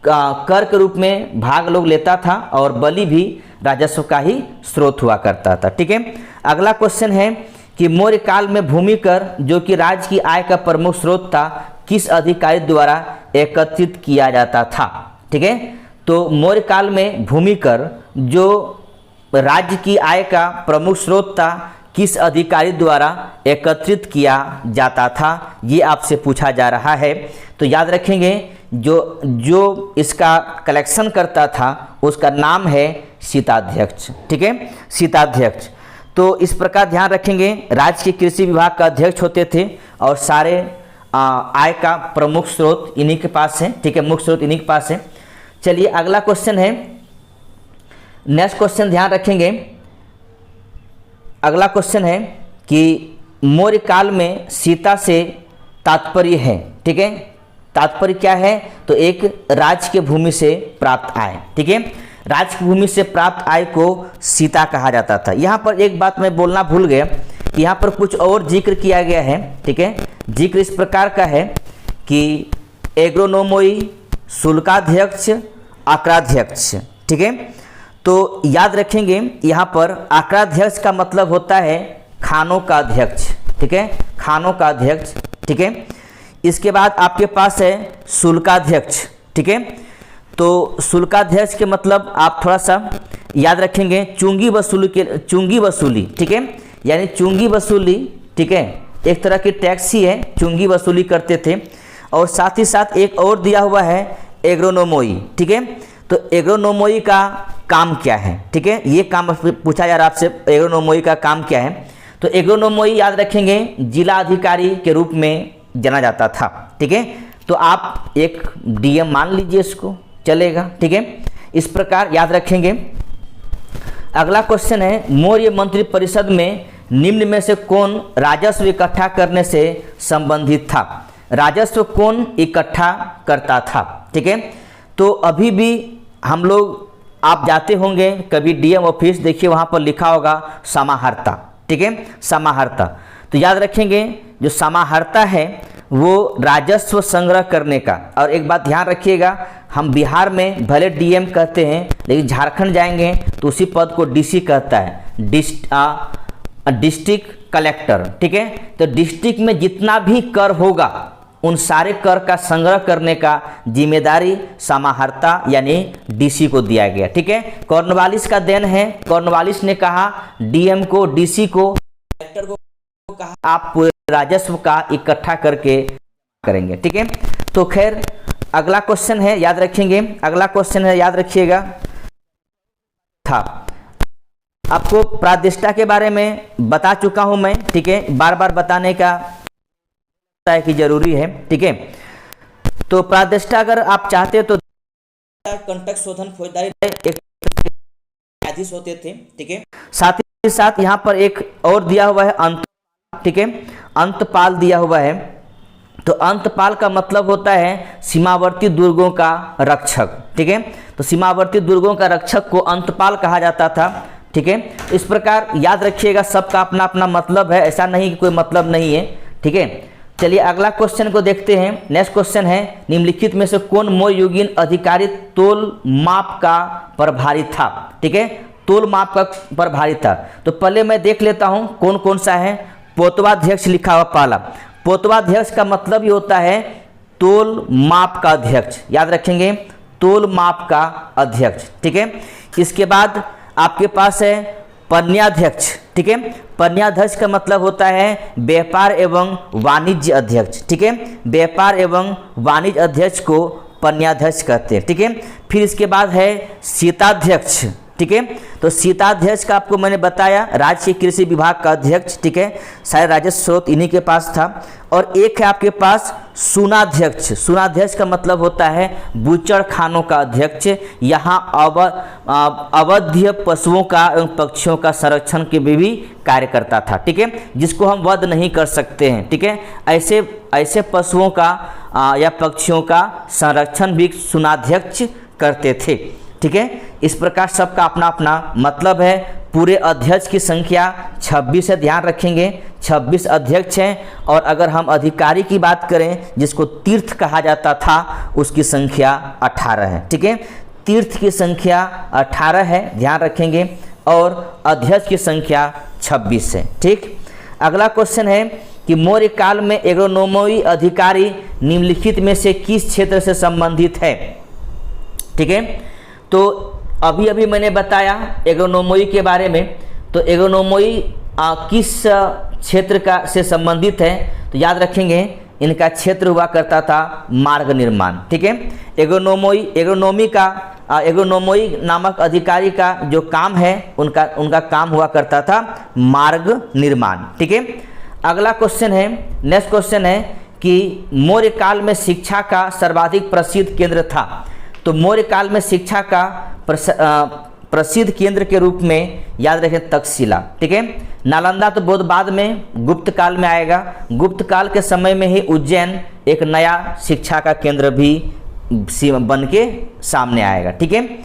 कर के रूप में भाग लोग लेता था और बलि भी राजस्व का ही स्रोत हुआ करता था, ठीक है। अगला क्वेश्चन है कि मौर्य काल में भूमि कर जो कि राज्य की आय का प्रमुख स्रोत था किस अधिकारी द्वारा एकत्रित किया जाता था, ठीक है। तो मौर्य काल में भूमि कर जो राज्य की आय का प्रमुख स्रोत था किस अधिकारी द्वारा एकत्रित किया जाता था, ये आपसे पूछा जा रहा है। तो याद रखेंगे जो इसका कलेक्शन करता था उसका नाम है शीताध्यक्ष, ठीक है, शीताध्यक्ष। तो इस प्रकार ध्यान रखेंगे राज्य के कृषि विभाग का अध्यक्ष होते थे और सारे आय का प्रमुख स्रोत इन्हीं के पास है, ठीक है, मुख्य स्रोत इन्हीं के पास है। चलिए अगला क्वेश्चन है, नेक्स्ट क्वेश्चन ध्यान रखेंगे। अगला क्वेश्चन है कि मौर्य काल में सीता से तात्पर्य है, ठीक है। तात्पर्य क्या है, तो एक राज्य के भूमि से प्राप्त आय, ठीक है। राज्य की भूमि से प्राप्त आय को सीता कहा जाता था। यहाँ पर एक बात मैं बोलना भूल गया, यहाँ पर कुछ और जिक्र किया गया है, ठीक है। जिक्र इस प्रकार का है कि एग्रोनोमोई, शुल्काध्यक्ष, आक्राध्यक्ष, ठीक है। तो याद रखेंगे यहाँ पर आक्राध्यक्ष का मतलब होता है खानों का अध्यक्ष, ठीक है, खानों का अध्यक्ष, ठीक है। इसके बाद आपके पास है शुल्काध्यक्ष, ठीक है। तो शुल्काध्यक्ष के मतलब आप थोड़ा सा याद रखेंगे चुंगी वसूली, ठीक है, यानी चुंगी वसूली, ठीक है, एक तरह की टैक्स ही है, चुंगी वसूली करते थे। और साथ ही साथ एक और दिया हुआ है एग्रोनोमोई, ठीक है। तो एग्रोनोमोई का काम क्या है, ठीक है। ये काम पूछा जा रहा है आपसे, एग्रोनोमोई का काम क्या है। तो एग्रोनोमोई याद रखेंगे जिला अधिकारी के रूप में जाना जाता था, ठीक है। तो आप एक डीएम मान लीजिए, इसको चलेगा, ठीक है। इस प्रकार याद रखेंगे। अगला क्वेश्चन है, मौर्य मंत्रिपरिषद में निम्न में से कौन राजस्व इकट्ठा करने से संबंधित था? राजस्व कौन इकट्ठा करता था, ठीक है। तो अभी भी हम लोग, आप जाते होंगे कभी डीएम ऑफिस, देखिए वहाँ पर लिखा होगा समाहर्ता, ठीक है, समाहर्ता। तो याद रखेंगे जो समाहर्ता है वो राजस्व संग्रह करने का। और एक बात ध्यान रखिएगा, हम बिहार में भले डीएम कहते हैं, लेकिन झारखंड जाएंगे तो उसी पद को डीसी कहता है, डिस्ट्रिक्ट कलेक्टर, ठीक है। तो डिस्ट्रिक्ट में जितना भी कर होगा उन सारे कर का संग्रह करने का जिम्मेदारी समाहर्ता यानी डीसी को दिया गया, ठीक है। कॉर्नवालिस का देन है। कॉर्नवालिस ने कहा डीएम को, डीसी को, कलेक्टर को कहा आप पूरे राजस्व का इकट्ठा करके करेंगे, ठीक है। तो खैर अगला क्वेश्चन है, याद रखेंगे, अगला क्वेश्चन है, याद रखिएगा, था। आपको प्रादिष्टा के बारे में बता चुका हूं मैं, ठीक है, बार बार बताने का है कि जरूरी है, ठीक है। तो प्रादिष्टा अगर आप चाहते तो कंटक शोधन फौजदारी एक न्यायाधीश होते थे, ठीक है। साथ ही साथ यहाँ पर एक और दिया हुआ है अंत, ठीक है, अंतपाल दिया हुआ है। तो अंतपाल का मतलब होता है सीमावर्ती दुर्गों का रक्षक, ठीक है। तो सीमावर्ती दुर्गों का रक्षक को अंतपाल कहा जाता था, ठीक है। इस प्रकार याद रखिएगा, सबका अपना अपना मतलब है, ऐसा नहीं कि कोई मतलब नहीं है, ठीक है। चलिए अगला क्वेश्चन को देखते हैं। नेक्स्ट क्वेश्चन है, निम्नलिखित में से कौन मौर्ययुगीन अधिकारी तोल माप का प्रभारी था, ठीक है। तोल माप का प्रभारी था। तो पहले मैं देख लेता हूं कौन कौन सा है। पोतवाध्यक्ष लिखा हुआ पहला। पोतवाध्यक्ष का मतलब ही होता है तोल माप का अध्यक्ष, याद रखेंगे, तोल माप का अध्यक्ष, ठीक है। इसके बाद आपके पास है पन्याध्यक्ष, ठीक है। पन्याध्यक्ष का मतलब होता है व्यापार एवं वाणिज्य अध्यक्ष, ठीक है। व्यापार एवं वाणिज्य अध्यक्ष को पन्याध्यक्ष कहते हैं, ठीक है। फिर इसके बाद है शीताध्यक्ष, ठीक है। तो शीताध्यक्ष का आपको मैंने बताया राज्य कृषि विभाग का अध्यक्ष, ठीक है, सारे राजस्व स्रोत इन्हीं के पास था। और एक है आपके पास सुनाध्यक्ष। सुनाध्यक्ष का मतलब होता है बूचड़ खानों का अध्यक्ष। यहाँ अवध्य पशुओं का एवं पक्षियों का संरक्षण के भी कार्य करता था, ठीक है, जिसको हम वध नहीं कर सकते हैं, ठीक है। ऐसे पशुओं का या पक्षियों का संरक्षण भी सुनाध्यक्ष करते थे, ठीक है। इस प्रकार सबका अपना अपना मतलब है। पूरे अध्यक्ष की संख्या 26 है, ध्यान रखेंगे, 26 अध्यक्ष हैं। और अगर हम अधिकारी की बात करें जिसको तीर्थ कहा जाता था, उसकी संख्या 18 है, ठीक है। तीर्थ की संख्या 18 है, ध्यान रखेंगे, और अध्यक्ष की संख्या 26 है, ठीक। अगला क्वेश्चन है कि मौर्य काल में एग्रोनोमोई अधिकारी निम्नलिखित में से किस क्षेत्र से संबंधित है, ठीक है। तो अभी अभी मैंने बताया एग्रोनोमोई के बारे में। तो एग्रोनोमोई किस क्षेत्र का से संबंधित है, तो याद रखेंगे इनका क्षेत्र हुआ करता था मार्ग निर्माण, ठीक है। एग्रोनोमोई नामक अधिकारी का जो काम है उनका काम हुआ करता था मार्ग निर्माण, ठीक है। अगला क्वेश्चन है, नेक्स्ट क्वेश्चन है कि मौर्य काल में शिक्षा का सर्वाधिक प्रसिद्ध केंद्र था। तो मौर्य काल में शिक्षा का प्रसिद्ध केंद्र के रूप में याद रखें तक्षशिला, ठीक है। नालंदा तो बहुत बाद में गुप्त काल में आएगा। गुप्त काल के समय में ही उज्जैन एक नया शिक्षा का केंद्र भी बन के सामने आएगा, ठीक है।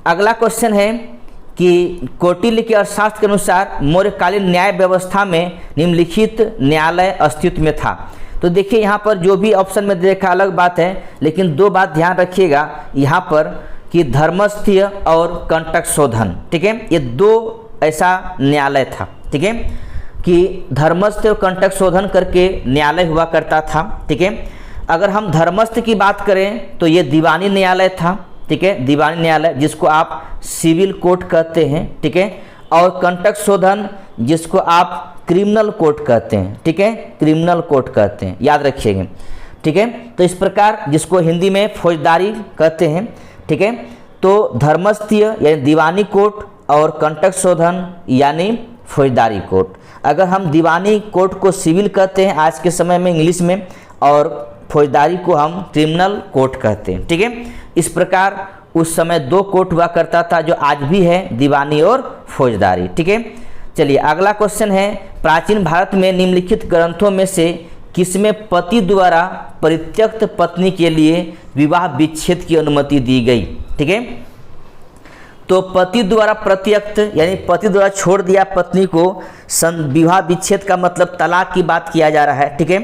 अगला क्वेश्चन है कि कौटिल्य के अर्थशास्त्र के अनुसार मौर्यकालीन न्याय व्यवस्था में निम्नलिखित न्यायालय अस्तित्व में था। तो देखिए यहाँ पर जो भी ऑप्शन में देखा अलग बात है, लेकिन दो बात ध्यान रखिएगा यहाँ पर कि धर्मस्थ्य और कंटक शोधन, ठीक है, ये दो ऐसा न्यायालय था, ठीक है, कि धर्मस्थ और कंटक शोधन करके न्यायालय हुआ करता था, ठीक है। अगर हम धर्मस्थ की बात करें तो ये दीवानी न्यायालय था, ठीक है, दीवानी न्यायालय जिसको आप सिविल कोर्ट कहते हैं, ठीक है। और कंटक शोधन जिसको आप क्रिमिनल कोर्ट कहते हैं, ठीक है, क्रिमिनल कोर्ट कहते हैं, याद रखिएगा, ठीक है। तो इस प्रकार जिसको हिंदी में फौजदारी कहते हैं, ठीक है। तो धर्मस्थ्य यानी दीवानी कोर्ट और कंटक शोधन यानी फौजदारी कोर्ट। अगर हम दीवानी कोर्ट को सिविल कहते हैं आज के समय में इंग्लिश में, और फौजदारी को हम क्रिमिनल कोर्ट कहते हैं। ठीक है, इस प्रकार उस समय दो कोर्ट हुआ करता था जो आज भी है, दीवानी और फौजदारी। ठीक है, चलिए अगला क्वेश्चन है, प्राचीन भारत में निम्नलिखित ग्रंथों में से किसमें पति द्वारा परित्यक्त पत्नी के लिए विवाह विच्छेद की अनुमति दी गई। ठीक है, तो पति द्वारा परित्यक्त यानी पति द्वारा छोड़ दिया पत्नी को, विवाह विच्छेद का मतलब तलाक की बात किया जा रहा है। ठीक है,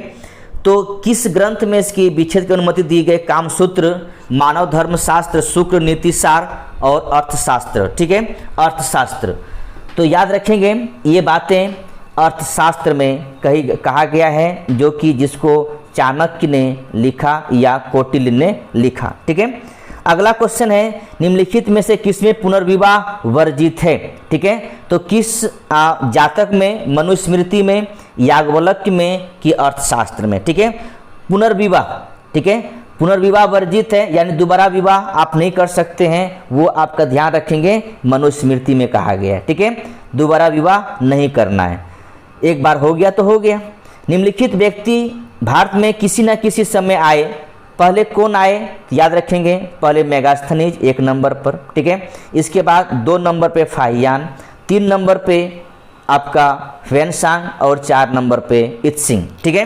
तो किस ग्रंथ में इसकी विच्छेद की अनुमति दी गई? कामसूत्र, मानव धर्मशास्त्र, शुक्र नीतिसार और अर्थशास्त्र। ठीक है, अर्थशास्त्र। तो याद रखेंगे ये बातें अर्थशास्त्र में कहा गया है, जो कि जिसको चाणक्य ने लिखा या कौटिल्य ने लिखा। ठीक है, अगला क्वेश्चन है, निम्नलिखित में से किसमें पुनर्विवाह वर्जित है? ठीक है, तो किस जातक में, मनुस्मृति में, याज्ञवल्क्य में कि अर्थशास्त्र में? ठीक है, पुनर्विवाह। ठीक है, पुनर्विवाह वर्जित है यानी दोबारा विवाह आप नहीं कर सकते हैं, वो आपका ध्यान रखेंगे, मनुस्मृति में कहा गया है। ठीक है, दोबारा विवाह नहीं करना है, एक बार हो गया तो हो गया। निम्नलिखित व्यक्ति भारत में किसी न किसी समय आए, पहले कौन आए? याद रखेंगे, पहले मेगास्थनीज 1 नंबर पर। ठीक है, इसके बाद 2 नंबर पे फाहियान, 3 नंबर पे आपका ह्वेनसांग और 4 नंबर पे इत्सिंग। ठीक है,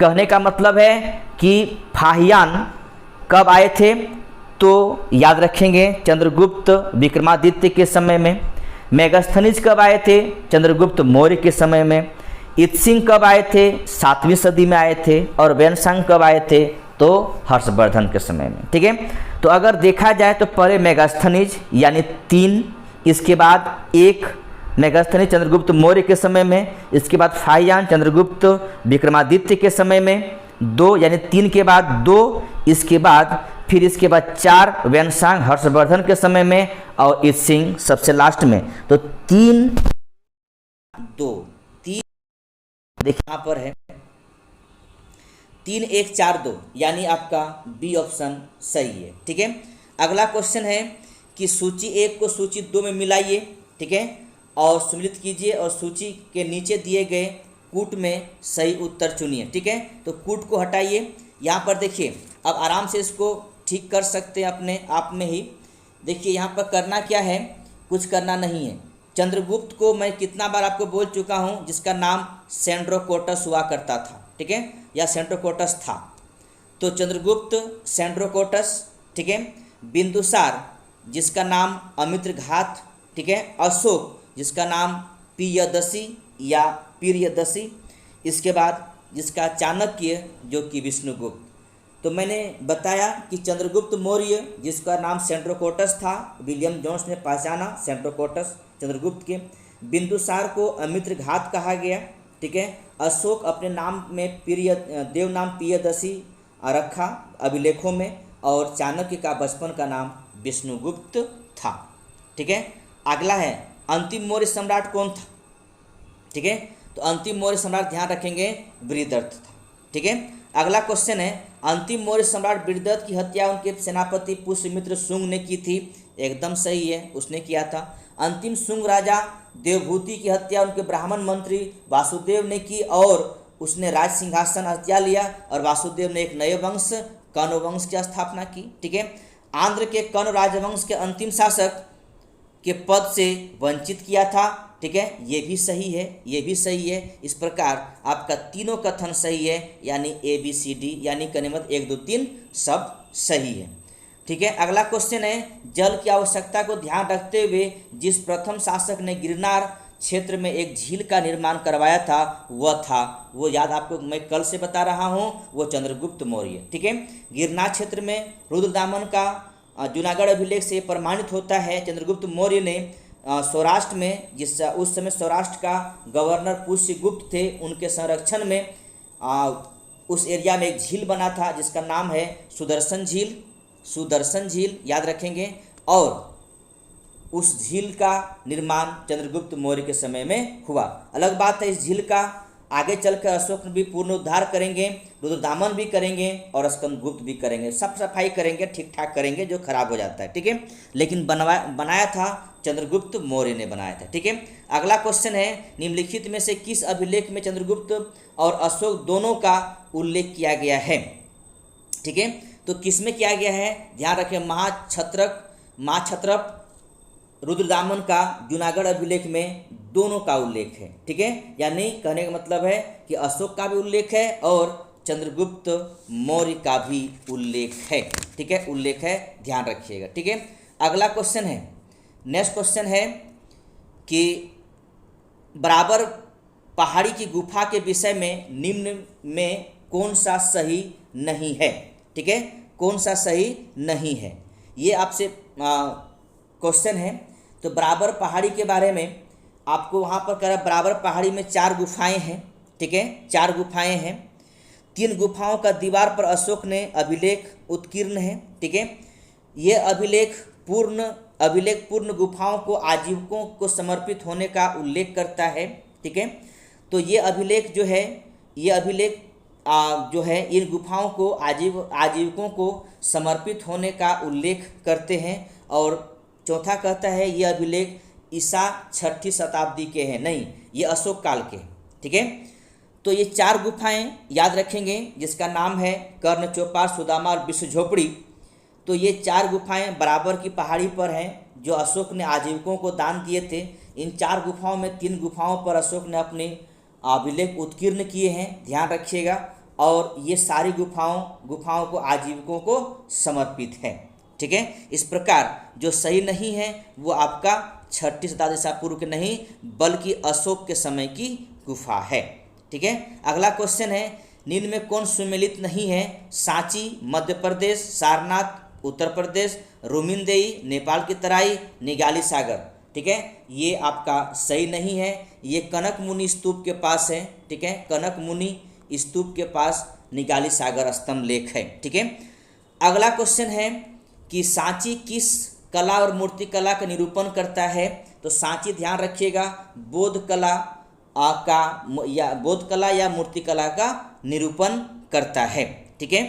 कहने का मतलब है कि फाहियान कब आए थे? तो याद रखेंगे चंद्रगुप्त विक्रमादित्य के समय में। मेगास्थनीज कब आए थे? चंद्रगुप्त मौर्य के समय में। इत्सिंग कब आए थे? 7वीं सदी में आए थे। और ह्वेनसांग कब आए थे? तो हर्षवर्धन के समय में। ठीक है, तो अगर देखा जाए तो पहले मेगास्थनीज यानी 3, इसके बाद 1 मेगास्थनीज चंद्रगुप्त मौर्य के समय में, इसके बाद फाहियान चंद्रगुप्त विक्रमादित्य के समय में, 2 यानी 3 के बाद 2, इसके बाद फिर इसके बाद 4 ह्वेनसांग हर्षवर्धन के समय में, और इत्सिंग सबसे लास्ट में। तो 3 2 3 देखिए यहाँ पर है 3 1 4 2 यानी आपका बी ऑप्शन सही है। ठीक है, अगला क्वेश्चन है कि सूची 1 को सूची 2 में मिलाइए। ठीक है, और सम्मिलित कीजिए और सूची के नीचे दिए गए कूट में सही उत्तर चुनिए। ठीक है, तो कूट को हटाइए। यहाँ पर देखिए, अब आराम से इसको ठीक कर सकते हैं अपने आप में ही। देखिए यहाँ पर करना क्या है, कुछ करना नहीं है। चंद्रगुप्त को मैं कितना बार आपको बोल चुका हूँ, जिसका नाम सेंड्रोकोटस हुआ करता था। ठीक है, या सेंड्रोकोटस था। तो चंद्रगुप्त सेंड्रोकोटस। ठीक है, बिंदुसार जिसका नाम अमित्रघात। ठीक है, अशोक जिसका नाम पियदसी या पीर्यदसी, इसके बाद जिसका चाणक्य जो कि विष्णुगुप्त। तो मैंने बताया कि चंद्रगुप्त मौर्य जिसका नाम सेंड्रोकोटस था, विलियम जोन्स ने पहचाना सेंड्रोकोटस चंद्रगुप्त के। बिंदुसार को अमित्रघात कहा गया। ठीक है, अशोक अपने नाम में देव नाम पियदसी रखा अभिलेखों में, और चाणक्य का बचपन का नाम विष्णुगुप्त था। ठीक है, अगला है अंतिम मौर्य सम्राट कौन था? ठीक है, तो अंतिम मौर्य सम्राट ध्यान रखेंगे बृहदत्त था। ठीक है, अगला क्वेश्चन है, अंतिम मौर्य सम्राट बृहदत्त की हत्या उनके सेनापति पुष्यमित्र शुंग ने की थी। एकदम सही है, उसने किया था। अंतिम शुंग राजा देवभूति की हत्या उनके ब्राह्मण मंत्री वासुदेव ने की, और उसने राज सिंहासन हत्या लिया, और वासुदेव ने एक नए वंश कर्ण वंश की स्थापना की। ठीक है, आंध्र के कर्ण राजवंश के अंतिम शासक के पद से वंचित किया था। ठीक है, ये भी सही है, ये भी सही है। इस प्रकार आपका तीनों कथन सही है, यानी ABCD यानी कनिमत 1 2 3 सब सही है। ठीक है, अगला क्वेश्चन है, जल की आवश्यकता को ध्यान रखते हुए जिस प्रथम शासक ने गिरनार क्षेत्र में एक झील का निर्माण करवाया था, वो याद आपको मैं कल से बता रहा हूँ, वो चंद्रगुप्त मौर्य। ठीक है, गिरनार क्षेत्र में रुद्रदामन का जूनागढ़ अभिलेख से प्रमाणित होता है। चंद्रगुप्त मौर्य ने सौराष्ट्र में, उस समय सौराष्ट्र का गवर्नर पुष्यगुप्त थे, उनके संरक्षण में उस एरिया में एक झील बना था जिसका नाम है सुदर्शन झील। सुदर्शन झील याद रखेंगे, और उस झील का निर्माण चंद्रगुप्त मौर्य के समय में हुआ। अलग बात है इस झील का आगे चलकर अशोक भी पूर्ण उद्धार करेंगे, रुद्रदामन भी करेंगे और स्कंदगुप्त भी करेंगे, सब सफाई करेंगे, ठीक ठाक करेंगे जो खराब हो जाता है, ठीक है। लेकिन बनाया था चंद्रगुप्त मौर्य ने बनाया था, ठीक है। अगला क्वेश्चन है, निम्नलिखित में से किस अभिलेख में चंद्रगुप्त और अशोक दोनों का उल्लेख किया गया है, ठीक है। तो किस में किया गया है, ध्यान रखें, महाक्षत्रप रुद्रदामन का जूनागढ़ अभिलेख में दोनों का उल्लेख है, ठीक है। यानी कहने का मतलब है कि अशोक का भी उल्लेख है और चंद्रगुप्त मौर्य का भी उल्लेख है, ठीक है, उल्लेख है, ध्यान रखिएगा, ठीक है। अगला क्वेश्चन है, नेक्स्ट क्वेश्चन है कि बराबर पहाड़ी की गुफा के विषय में निम्न में कौन सा सही नहीं है, ठीक है, कौन सा सही नहीं है, ये आपसे क्वेश्चन है। तो बराबर पहाड़ी के बारे में आपको वहाँ पर कह रहा है, बराबर पहाड़ी में 4 गुफाएं हैं, ठीक है, 4 गुफाएं हैं। 3 गुफाओं का दीवार पर अशोक ने अभिलेख उत्कीर्ण है, ठीक है। ये अभिलेख पूर्ण गुफाओं को आजीविकों को समर्पित होने का उल्लेख करता है, ठीक है। तो ये अभिलेख जो है, ये अभिलेख जो है इन गुफाओं को आजीविकों को समर्पित होने का उल्लेख करते हैं। और चौथा कहता है ये अभिलेख ईसा 6ठी शताब्दी के हैं, नहीं, ये अशोक काल के, ठीक है। तो ये 4 गुफाएं याद रखेंगे, जिसका नाम है कर्ण चौपार, सुदामा और विश्व झोपड़ी। तो ये 4 गुफाएं बराबर की पहाड़ी पर हैं जो अशोक ने आजीविकों को दान दिए थे। इन 4 गुफाओं में 3 गुफाओं पर अशोक ने अपने अभिलेख उत्कीर्ण किए हैं, ध्यान रखिएगा। और ये सारी गुफाओं को आजीविकों को समर्पित है, ठीक है। इस प्रकार जो सही नहीं है वो आपका 6ठी शताब्दी ईसा पूर्व के नहीं बल्कि अशोक के समय की गुफा है, ठीक है। अगला क्वेश्चन है, निम्न में कौन सुमेलित नहीं है, सांची मध्य प्रदेश, सारनाथ उत्तर प्रदेश, रुमिनदेई नेपाल की तराई, निगाली सागर, ठीक है। ये आपका सही नहीं है, ये कनक मुनि स्तूप के पास है, ठीक है, कनक मुनि स्तूप के पास निगाली सागर स्तंभ लेख है, ठीक है। अगला क्वेश्चन है कि सांची किस कला और मूर्ति कला का निरूपण करता है। तो सांची ध्यान रखिएगा बौद्ध कला या मूर्ति कला का निरूपण करता है, ठीक है।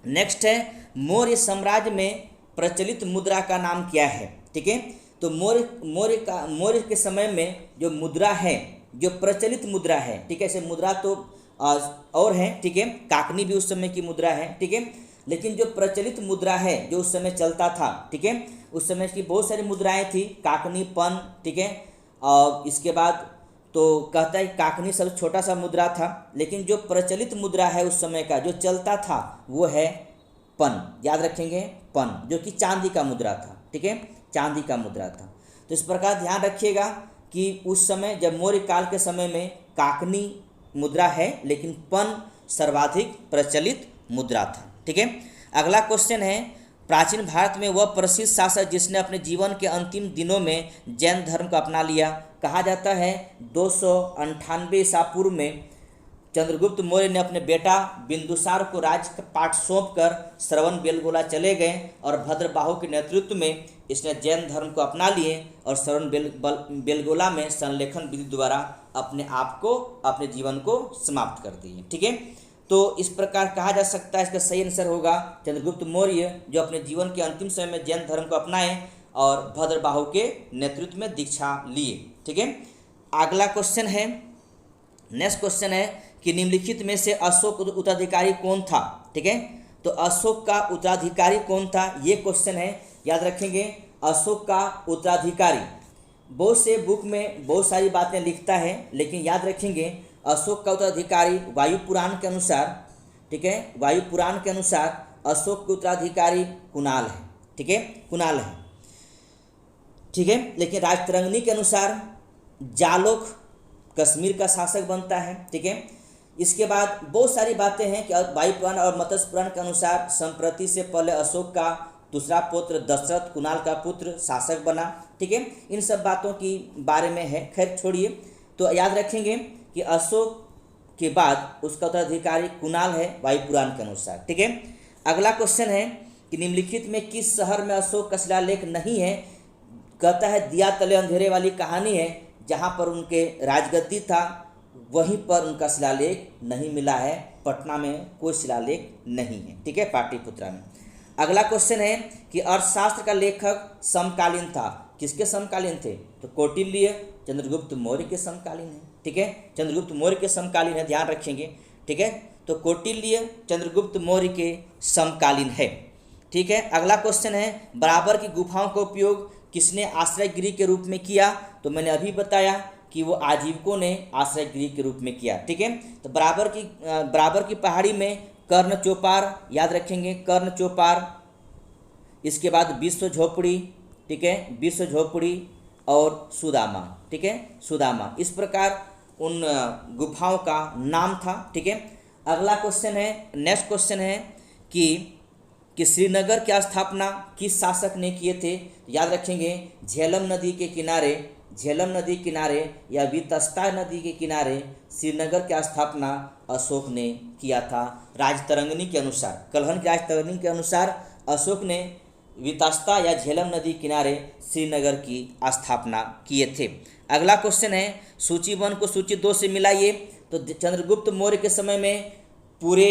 नेक्स्ट है, मौर्य साम्राज्य में प्रचलित मुद्रा का नाम क्या है, ठीक है। तो मौर्य के समय में जो मुद्रा है, जो प्रचलित मुद्रा है, ठीक है, ऐसे मुद्रा तो और है, ठीक है, काकनी भी उस समय की मुद्रा है, ठीक है। लेकिन जो प्रचलित मुद्रा है जो उस समय चलता था, ठीक है, उस समय की बहुत सारी मुद्राएं थी, काकनी, पन, ठीक है। और इसके बाद तो कहता है काकनी सब छोटा सा मुद्रा था, लेकिन जो प्रचलित मुद्रा है उस समय का जो चलता था वो है पन, याद रखेंगे, पन, जो कि चांदी का मुद्रा था, ठीक है, चांदी का मुद्रा था। तो इस प्रकार ध्यान रखिएगा कि उस समय जब मौर्य काल के समय में काकनी मुद्रा है लेकिन पन सर्वाधिक प्रचलित मुद्रा था, ठीक है। अगला क्वेश्चन है, प्राचीन भारत में वह प्रसिद्ध शासक जिसने अपने जीवन के अंतिम दिनों में जैन धर्म को अपना लिया। कहा जाता है 298 ईसा पूर्व में चंद्रगुप्त मौर्य ने अपने बेटा बिंदुसार को राजपाट सौंपकर श्रवण बेलगोला चले गए और भद्रबाहु के नेतृत्व में इसने जैन धर्म को अपना लिए और श्रवण बेलगोला में संलेखन विधि द्वारा अपने जीवन को समाप्त कर दिए, ठीक है। तो इस प्रकार कहा जा सकता है, इसका सही आंसर होगा चंद्रगुप्त मौर्य जो अपने जीवन के अंतिम समय में जैन धर्म को अपनाए और भद्रबाहु के नेतृत्व में दीक्षा लिए, ठीक है। अगला क्वेश्चन है, नेक्स्ट क्वेश्चन है कि निम्नलिखित में से अशोक उत्तराधिकारी कौन था, ठीक है। तो अशोक का उत्तराधिकारी कौन था, ये क्वेश्चन है, याद रखेंगे। अशोक का उत्तराधिकारी बहुत से बुक में बहुत सारी बातें लिखता है, लेकिन याद रखेंगे अशोक का उत्तराधिकारी वायु पुराण के अनुसार, ठीक है, वायु पुराण के अनुसार अशोक के उत्तराधिकारी कुणाल है, ठीक है, कुणाल है, ठीक है। लेकिन राजतरंगिणी के अनुसार जालोक कश्मीर का शासक बनता है, ठीक है। इसके बाद बहुत सारी बातें हैं कि वायु पुराण और मत्स्य पुराण के अनुसार संप्रति से पहले अशोक का दूसरा पुत्र दशरथ कुणाल का पुत्र शासक बना, ठीक है। इन सब बातों की बारे में है, खैर छोड़िए। तो याद रखेंगे कि अशोक के बाद उसका उत्तराधिकारी कुणाल है वायु पुराण के अनुसार, ठीक है। अगला क्वेश्चन है कि निम्नलिखित में किस शहर में अशोक का शिलालेख नहीं है। कहता है दिया तले अंधेरे वाली कहानी है, जहाँ पर उनके राजगद्दी था वहीं पर उनका शिलालेख नहीं मिला है, पटना में कोई शिलालेख नहीं है। ठीक है, पाटलिपुत्रा में। अगला क्वेश्चन है कि अर्थशास्त्र का लेखक समकालीन था, किसके समकालीन थे? तो कौटिल्य चंद्रगुप्त मौर्य के समकालीन है। ठीक है, चंद्रगुप्त मौर्य के समकालीन है, ध्यान रखेंगे। ठीक है, तो कौटिल्य चंद्रगुप्त मौर्य के समकालीन है। ठीक है, अगला क्वेश्चन है बराबर की गुफाओं का उपयोग किसने आश्रय गृह के रूप में किया? तो मैंने अभी बताया कि वो आजीविकों ने आश्रय गृह के रूप में किया। ठीक है, तो बराबर की पहाड़ी में कर्ण चौपार, याद रखेंगे कर्ण चौपार, इसके बाद विश्व झोपड़ी। ठीक है, विश्व झोपड़ी और सुदामा। ठीक है, सुदामा, इस प्रकार उन गुफाओं का नाम था। ठीक है, अगला क्वेश्चन है, नेक्स्ट क्वेश्चन है कि श्रीनगर की स्थापना किस शासक ने किए थे? याद रखेंगे झेलम नदी के किनारे, झेलम नदी किनारे या वितस्ता नदी के किनारे श्रीनगर की स्थापना अशोक ने किया था। राजतरंगिणी के अनुसार, कलहन की राजतरंगिणी के अनुसार अशोक ने वितस्ता या झेलम नदी किनारे श्रीनगर की स्थापना किए थे। अगला क्वेश्चन है सूची 1 को सूची 2 से मिलाइए। तो चंद्रगुप्त मौर्य के समय में पूरे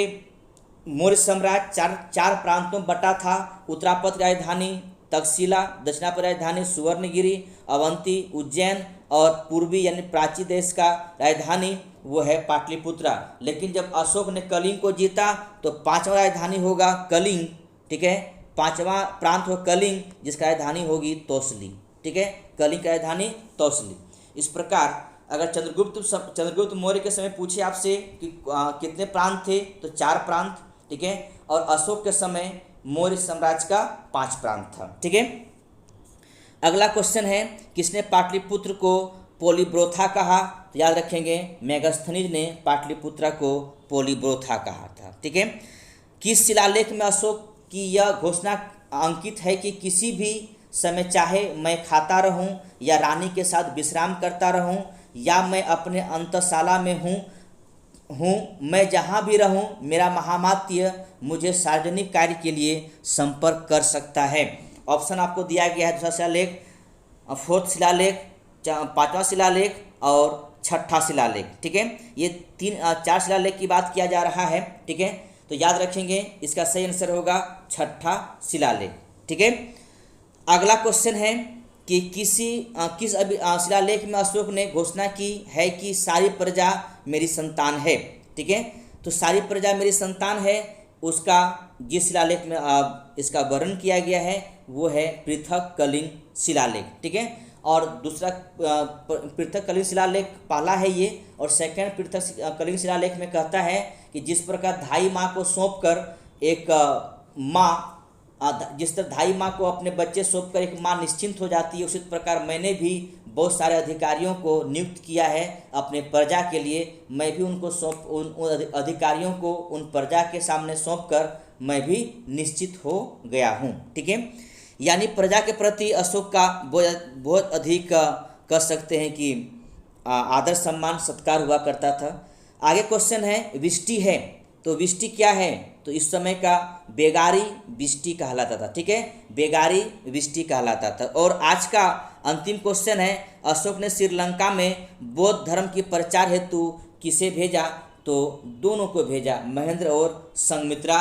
मौर्य साम्राज्य चार प्रांतों में बटा था। उत्तरापथ राजधानी तक्षशिला, दक्षिणापथ राजधानी सुवर्णगिरी, अवंती, उज्जैन और पूर्वी यानी प्राची देश का राजधानी वो है पाटलिपुत्रा। लेकिन जब अशोक ने कलिंग को जीता तो 5वां राजधानी होगा कलिंग। ठीक है, 5वां प्रांत हो कलिंग, जिसका राजधानी होगी तौसली। ठीक है, कलिंग की राजधानी तौसली। इस प्रकार अगर चंद्रगुप्त मौर्य के समय पूछे आपसे कि कितने प्रांत थे, तो 4 प्रांत। ठीक है, और अशोक के समय मौर्य साम्राज्य का 5 प्रांत था। ठीक है, अगला क्वेश्चन है किसने पाटलिपुत्र को पोलीब्रोथा कहा? तो याद रखेंगे मेगास्थनीज ने पाटलिपुत्रा को पोलीब्रोथा कहा था। ठीक है, किस शिलालेख में अशोक की यह घोषणा अंकित है कि किसी भी समय चाहे मैं खाता रहूं या रानी के साथ विश्राम करता रहूं या मैं अपने अंतशाला में हूँ, मैं जहाँ भी रहूँ मेरा महामात्य मुझे सार्वजनिक कार्य के लिए संपर्क कर सकता है। ऑप्शन आपको दिया गया है, दूसरा शिलालेख, 4th शिलालेख, 5वां शिलालेख और 6ठा शिलालेख। ठीक है, ये 4 शिलालेख की बात किया जा रहा है। ठीक है, तो याद रखेंगे इसका सही आंसर होगा 6ठा शिलालेख। ठीक है, अगला क्वेश्चन है कि किस शिलालेख में अशोक ने घोषणा की है कि सारी प्रजा मेरी संतान है। ठीक है, तो सारी प्रजा मेरी संतान है, उसका जिस शिलालेख में इसका वर्णन किया गया है वो है पृथक कलिंग शिलालेख। ठीक है, और दूसरा पृथक कलिंग शिलालेख पहला है ये, और सेकंड पृथक कलिंग शिलालेख में कहता है कि जिस प्रकार धाई माँ को सौंपकर एक माँ, जिस तरह धाई माँ को अपने बच्चे सौंपकर एक माँ निश्चिंत हो जाती है, उसी प्रकार मैंने भी बहुत सारे अधिकारियों को नियुक्त किया है अपने प्रजा के लिए। मैं भी उनको उन अधिकारियों को उन प्रजा के सामने सौंपकर मैं भी निश्चित हो गया हूँ। ठीक है, यानी प्रजा के प्रति अशोक का बहुत अधिक कह सकते हैं कि आदर सम्मान सत्कार हुआ करता था। आगे क्वेश्चन है विष्टि है, तो विष्टि क्या है? तो इस समय का बेगारी विष्टि कहलाता था। ठीक है, बेगारी विष्टि कहलाता था। और आज का अंतिम क्वेश्चन है अशोक ने श्रीलंका में बौद्ध धर्म की प्रचार हेतु किसे भेजा? तो दोनों को भेजा, महेंद्र और संघमित्रा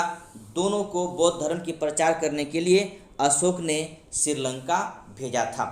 दोनों को बौद्ध धर्म की प्रचार करने के लिए अशोक ने श्रीलंका भेजा था।